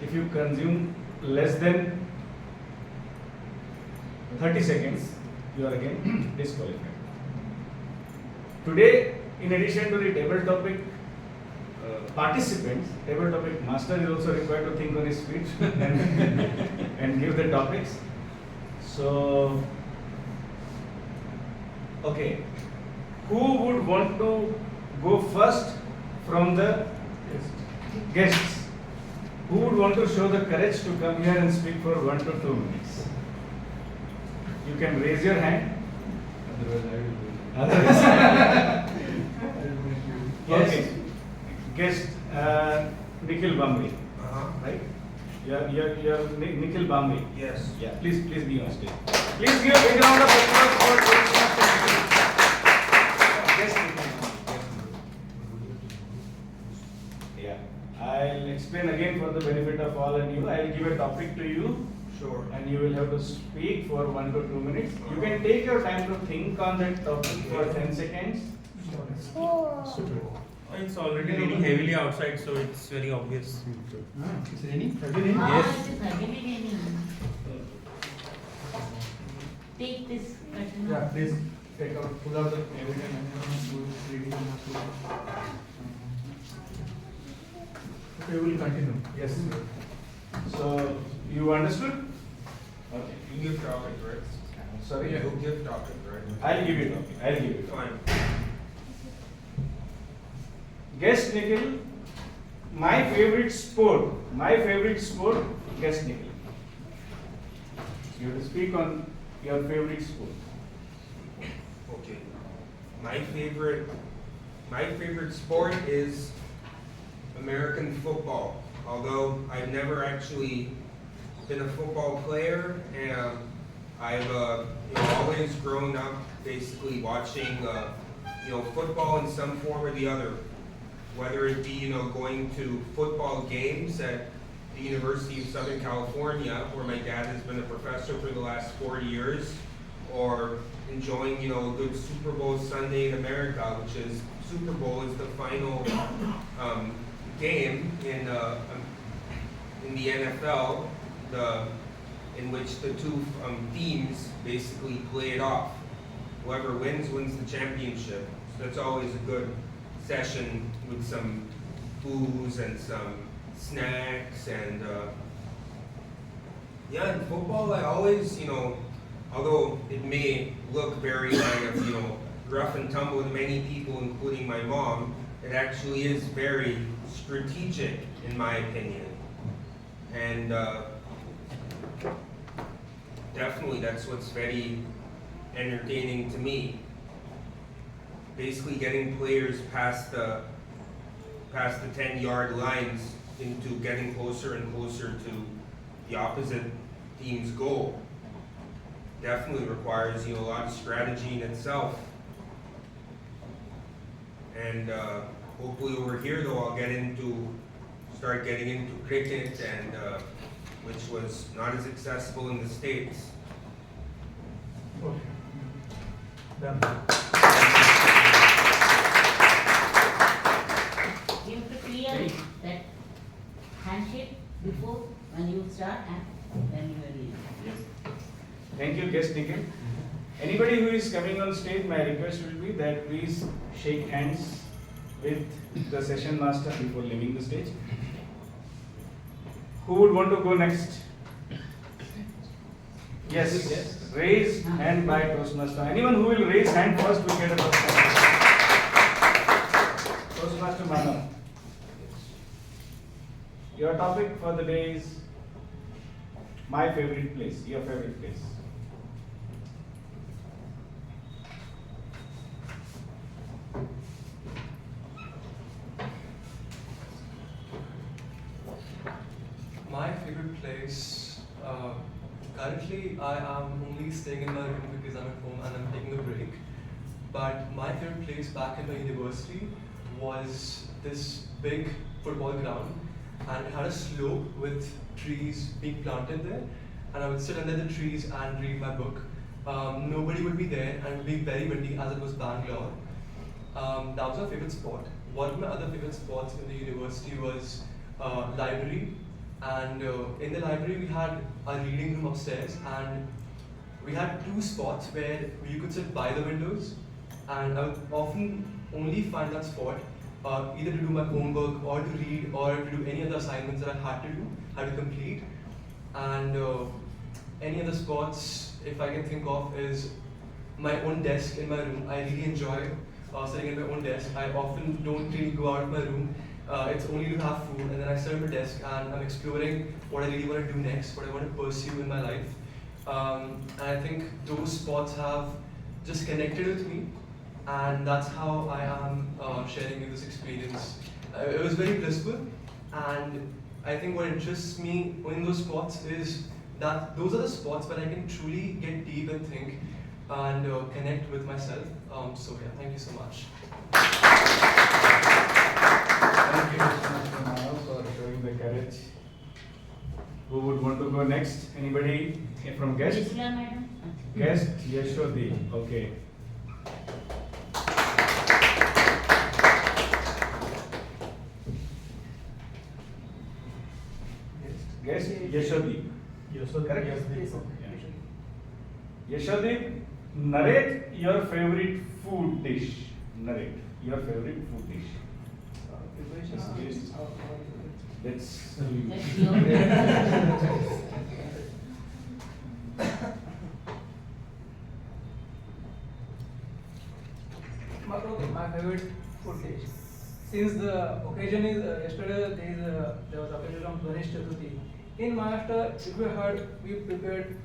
[SPEAKER 15] If you consume less than 30 seconds, you are again disqualified. Today, in addition to the table topic participants, table topic master is also required to think on his feet and give the topics. So, okay, who would want to go first from the guests? Who would want to show the courage to come here and speak for 1 to 2 minutes? You can raise your hand. Otherwise, okay. Guest Nikhil Bamri, right? You're Nikhil Bamri.
[SPEAKER 10] Yes.
[SPEAKER 15] Yeah. Please be on stage. Please give a big round of applause for Guest Nikhil. Yeah. I'll explain again for the benefit of all and you. I'll give a topic to you.
[SPEAKER 10] Sure.
[SPEAKER 15] And you will have to speak for 1 to 2 minutes. You can take your time to think on that topic for 10 seconds.
[SPEAKER 9] It's already raining heavily outside, so it's very obvious.
[SPEAKER 11] It's raining? Heavy rain?
[SPEAKER 6] It is heavily raining. Take this curtain.
[SPEAKER 11] Yeah, please take out, pull out the evidence and reading. Okay, we will continue.
[SPEAKER 15] Yes. So, you understood? Okay.
[SPEAKER 10] You give topic, right?
[SPEAKER 15] Sorry?
[SPEAKER 10] You give topic, right?
[SPEAKER 15] I'll give you topic. I'll give you topic.
[SPEAKER 10] Fine.
[SPEAKER 15] Guest Nikhil, my favorite sport, guest Nikhil. You have to speak on your favorite sport.
[SPEAKER 10] Okay. My favorite sport is American football. Although I've never actually been a football player, and I've always grown up basically watching football in some form or the other. Whether it be going to football games at the University of Southern California, where my dad has been a professor for the last 40 years, or enjoying a good Super Bowl Sunday in America, which is Super Bowl is the final game in the NFL, in which the two teams basically play it off. Whoever wins the championship. So that's always a good session with some booze and some snacks and in football I always although it may look very kind of rough and tumble to many people including my mom, it actually is very strategic in my opinion, and definitely that's what's very entertaining to me. Basically getting players past the 10-yard lines into getting closer and closer to the opposite team's goal. Definitely requires a lot of strategy in itself. And hopefully over here though I'll start getting into cricket, and which was not as accessible in the States.
[SPEAKER 11] Okay. Done.
[SPEAKER 6] You have to clear that handshake before when you start and when you are leaving.
[SPEAKER 15] Yes. Thank you, guest Nikhil. Anybody who is coming on stage, my request will be that please shake hands with the session master before leaving the stage. Who would want to go next? Yes. Raise hand by Toastmaster. Anyone who will raise hand first will get a Toastmaster. Toastmaster Manav. Your topic for the day is my favorite place, your favorite place.
[SPEAKER 16] My favorite place, currently I am only staying in my room because I'm at home and I'm taking a break. But my favorite place back in my university was this big football ground, and it had a slope with trees being planted there, and I would sit under the trees and read my book. Nobody would be there and it would be very windy as it was Bangalore. That was my favorite spot. One of my other favorite spots in the university was library, and in the library we had a reading room upstairs, and we had two spots where you could sit by the windows, and I would often only find that spot either to do my homework or to read or to do any other assignments that I had to complete. And any other spots, if I can think of, is my own desk in my room. I really enjoy sitting at my own desk. I often don't really go out of my room. It's only to have food, and then I sit at my desk and I'm exploring what I really want to do next, what I want to pursue in my life. And I think those spots have just connected with me, and that's how I am sharing you this experience. It was very blissful, and I think what interests me in those spots is that those are the spots where I can truly get deep and think and connect with myself. So yeah, thank you so much.
[SPEAKER 15] Thank you so much, Kunal, for showing the courage. Who would want to go next? Anybody from guest?
[SPEAKER 6] Isla, madam.
[SPEAKER 15] Guest, Yashodi. Okay. Guest, Yashodi.
[SPEAKER 11] Yashodi.
[SPEAKER 15] Correct?
[SPEAKER 11] Yes,
[SPEAKER 15] Yeah. Yashodi, narrate your favorite food dish. Narrate your favorite food dish. That's
[SPEAKER 6] your
[SPEAKER 9] My favorite food dish. Since the occasion is yesterday, there was occasion of Ganesh Chaturthi. In Maharashtra, if you heard,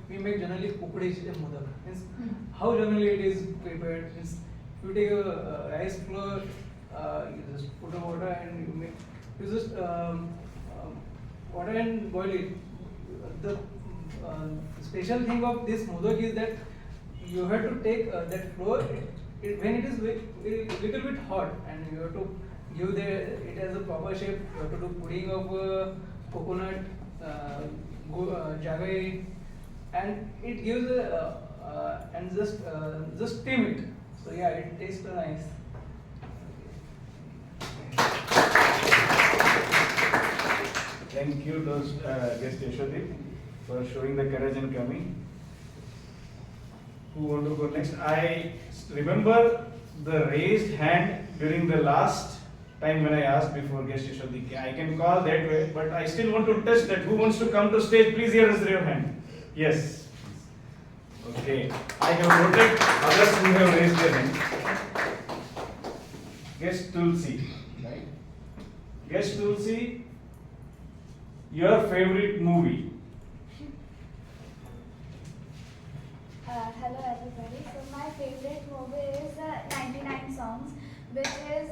[SPEAKER 9] we make generally kukdish and modak. Means how generally it is prepared. Means you take a rice flour, you just put a water and you just water and boil it. The special thing of this modak is that you have to take that flour when it is little bit hot, and you have to give it as a proper shape. You have to do pudding of coconut, jaggery, and it gives and just steam it. So yeah, it tastes nice.
[SPEAKER 15] thank you, those guest Yashodi, for showing the courage and coming. Who want to go next? I remember the raised hand during the last time when I asked before guest Yashodi. I can call that way, but I still want to test that. Who wants to come to stage? Please here raise your hand. Yes. Okay. I have noted others who have raised their hand. Guest Tulsi, right? Guest Tulsi, your favorite movie?
[SPEAKER 1] Hello everybody. So my favorite movie is 99 Songs, which is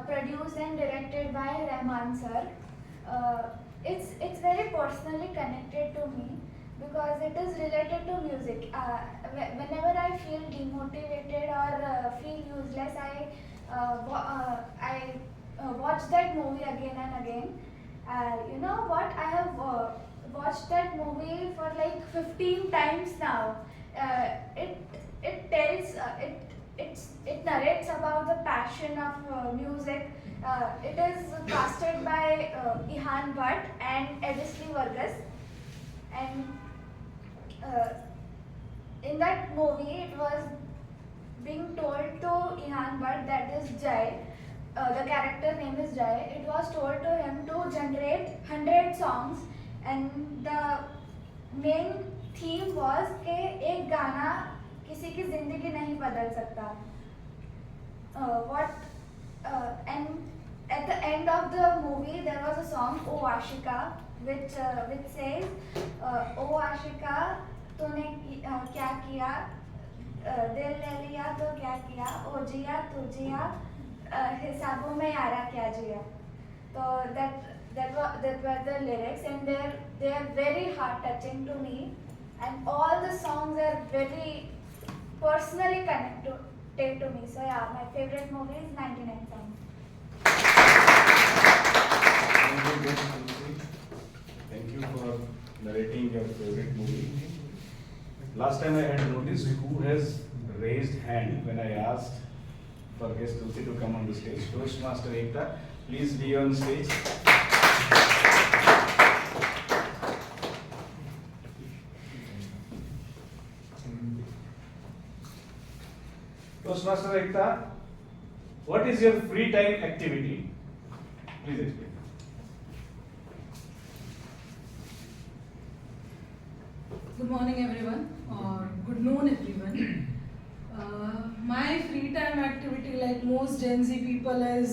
[SPEAKER 1] produced and directed by Rahman sir. It's very personally connected to me because it is related to music. Whenever I feel demotivated or feel useless, I watch that movie again and again. You know what? I have watched that movie for like 15 times now. It tells it narrates about the passion of music. It is casted by Ihan Bhatt and Edisli Vargas, and in that movie it was being told to Ihan Bhatt, that is Jai. The character name is Jai. It was told to him to generate 100 songs, and the main theme was कि एक गाना किसी की जिंदगी नहीं बदल सकता. And at the end of the movie there was a song O Ashika which says O Ashika तूने क्या किया दिल ले लिया तो क्या किया ओ जिया तू जिया हिसाबों में यारा क्या जिया. So that were the lyrics, and they are very heart touching to me, and all the songs are very personally connected to me. So yeah, my favorite movie is 99 Songs.
[SPEAKER 15] Thank you for narrating your favorite movie. Last time I had noticed who has raised hand when I asked for guest Tulsi to come on the stage. Toastmaster Ekta, please be on stage. Toastmaster Ekta, what is your free time activity? Please explain.
[SPEAKER 17] Good morning everyone, or good noon everyone. My free time activity, like most Gen Z people, is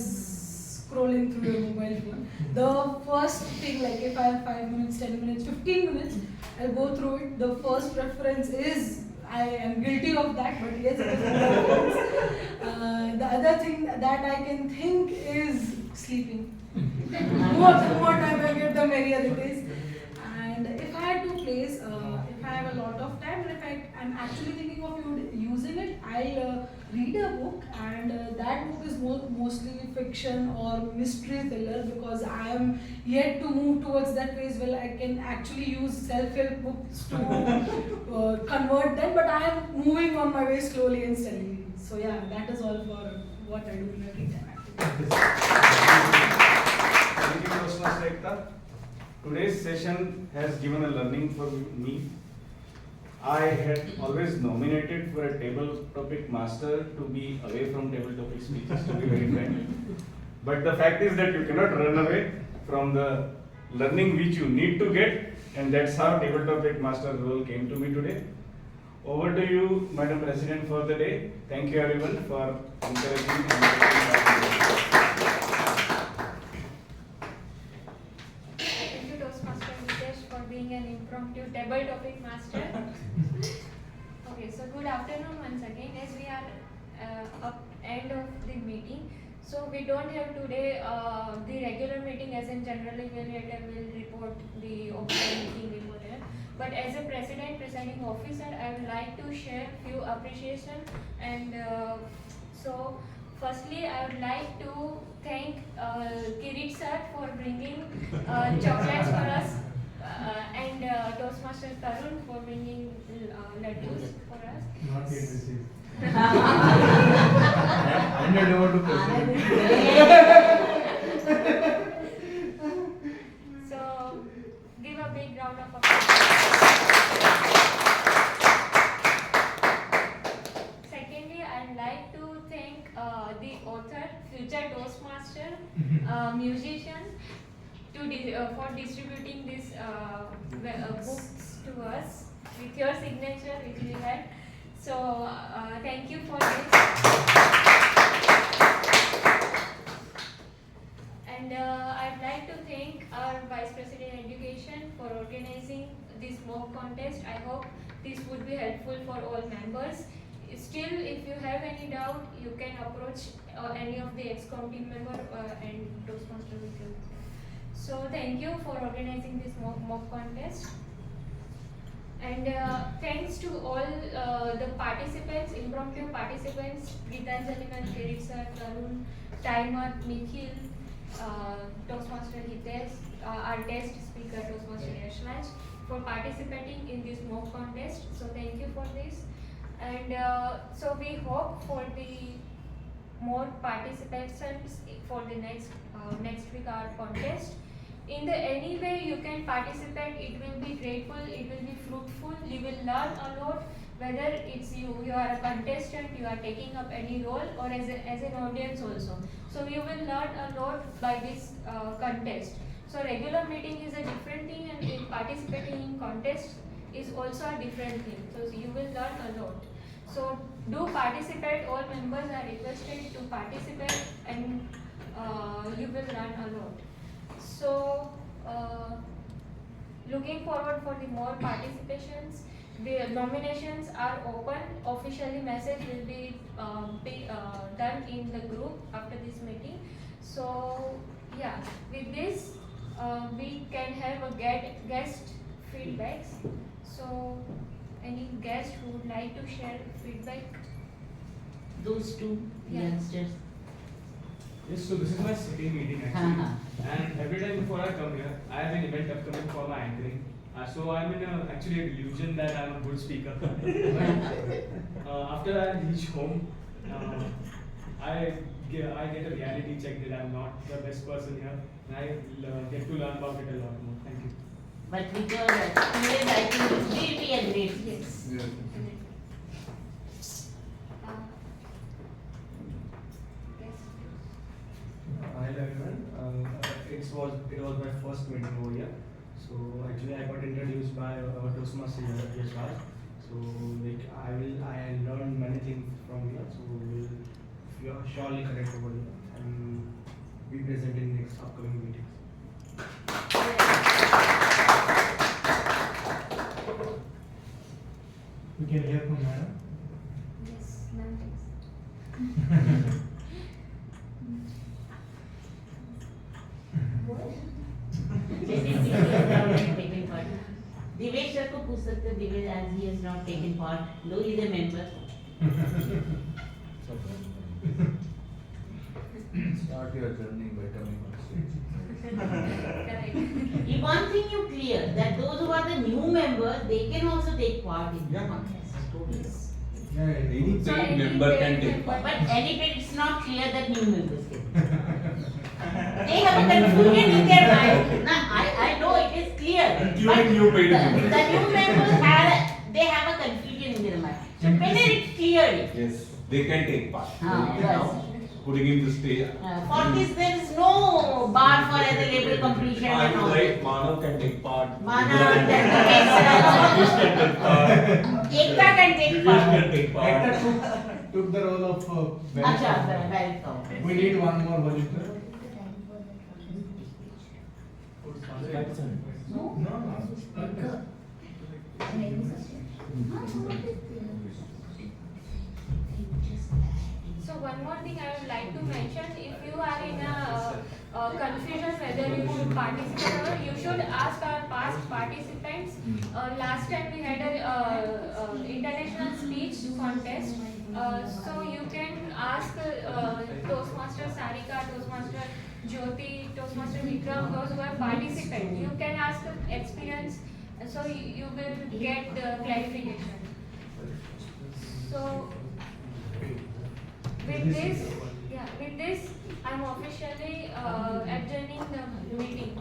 [SPEAKER 17] scrolling through your mobile phone. The first thing, like if I have 5 minutes, 10 minutes, 15 minutes, I'll go through it. The first preference is, I am guilty of that, but yes, it is mobile phones. The other thing that I can think is sleeping. More time I get, the merrier it is. And if I had to place, if I have a lot of time, and if I'm actually thinking of using it, I'll read a book, and that book is mostly fiction or mystery thriller, because I am yet to move towards that phase where I can actually use self-help books to convert them, but I am moving on my way slowly and steadily. So yeah, that is all for what I do in my free time activity.
[SPEAKER 15] Thank you, Toastmaster Ekta. Today's session has given a learning for me. I had always nominated for a table topic master to be away from table topic speeches, to be very frank. But the fact is that you cannot run away from the learning which you need to get, and that's how table topic master role came to me today. Over to you, Madam President, for the day. Thank you everyone for encouraging and
[SPEAKER 4] being an impromptu table topic master. Okay, so good afternoon once again. As we are up end of the meeting, so we don't have today the regular meeting as in generally will report the official meeting before that. But as a presiding officer, I would like to share few appreciation, and so firstly I would like to thank Kirit sir for bringing chocolates for us. And Toastmaster Tarun for bringing laddus for us.
[SPEAKER 11] Not yet received. Handed over to President.
[SPEAKER 4] So, give a big round of applause. Secondly, I'd like to thank the author, future Toastmaster, musician, for distributing these books to us with your signature, which we had. So thank you for this. And I'd like to thank our Vice President Education for organizing this mock contest. I hope this would be helpful for all members. Still, if you have any doubt, you can approach any of the ex-com team member and Toastmaster with you. So thank you for organizing this mock contest, and thanks to all the participants, impromptu participants, Gitanjali and Kirit sir, Tarun, Timer, Nikhil, Toastmaster Hitesh, our guest speaker Toastmaster Yashmaj, for participating in this mock contest. So thank you for this, and so we hope for the more participants for the next week our contest. In the any way you can participate, it will be grateful, it will be fruitful, you will learn a lot, whether it's you are a contestant, you are taking up any role, or as an audience also. So you will learn a lot by this contest. So regular meeting is a different thing, and in participating in contest is also a different thing. So you will learn a lot. So do participate, all members are requested to participate and you will run a lot. So, looking forward for the more participations. The nominations are open. Officially, message will be done in the group after this meeting. So, yeah, with this, we can have a guest feedbacks. So, any guest who would like to share feedback?
[SPEAKER 6] Those two
[SPEAKER 4] Yeah.
[SPEAKER 6] youngsters.
[SPEAKER 15] Yes, so this is my second meeting actually. And every time before I come here, I have an event upcoming for my anchoring. So I'm in actually a delusion that I'm a good speaker. After I reach home, I get a reality check that I'm not the best person here. And I get to learn about it a lot more. Thank you.
[SPEAKER 6] But with your experience, I think it will be a great.
[SPEAKER 4] Yes.
[SPEAKER 2] Yeah.
[SPEAKER 15] Hi everyone. It was my first meeting over here. So actually I got introduced by our Toastmaster Yashwaj. So like I learned many things from here. So we'll surely connect over here and be present in next upcoming meetings.
[SPEAKER 11] We can hear from Madam.
[SPEAKER 4] Yes, ma'am, please.
[SPEAKER 6] Taken part. Divesh sir को पूछ सकते हैं, Divesh as he has not taken part, though he is a member.
[SPEAKER 2] Start your journey by coming on stage.
[SPEAKER 6] If one thing you clear that those who are the new members, they can also take part in the contest.
[SPEAKER 5] Any
[SPEAKER 4] So
[SPEAKER 5] paid
[SPEAKER 4] any
[SPEAKER 5] member
[SPEAKER 4] paid
[SPEAKER 5] can take
[SPEAKER 4] member-
[SPEAKER 5] part.
[SPEAKER 6] But anyway, it's not clear that new members can. They have a confusion in their mind. Now, I know it is clear.
[SPEAKER 5] Including new paid members.
[SPEAKER 6] The new members have a confusion in their mind. So better it's clear.
[SPEAKER 5] Yes, they can take part.
[SPEAKER 6] Yes.
[SPEAKER 5] Putting him to stage.
[SPEAKER 6] For this, there is no bar for other label completion and all.
[SPEAKER 5] Right, Manav can take part.
[SPEAKER 6] Manav can
[SPEAKER 5] Satish can take part.
[SPEAKER 6] Ekta can take
[SPEAKER 5] Divesh
[SPEAKER 6] part.
[SPEAKER 5] can take part.
[SPEAKER 11] Hector took the role of
[SPEAKER 6] Acha, welcome.
[SPEAKER 11] We need one more volunteer.
[SPEAKER 4] So one more thing I would like to mention, if you are in a confusion whether you should participate or you should ask our past participants. Last time we had a international speech contest. So you can ask Toastmaster Sarika, Toastmaster Jyoti, Toastmaster Vikram, those who have participated. You can ask experience, so you will get the clarification. So with this, I'm officially adjourning the meeting.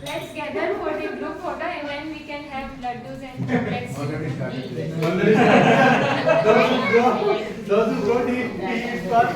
[SPEAKER 4] Let's gather for the group photo and then we can have laddus and chocolates.
[SPEAKER 2] Already started.
[SPEAKER 11] Those who don't eat part.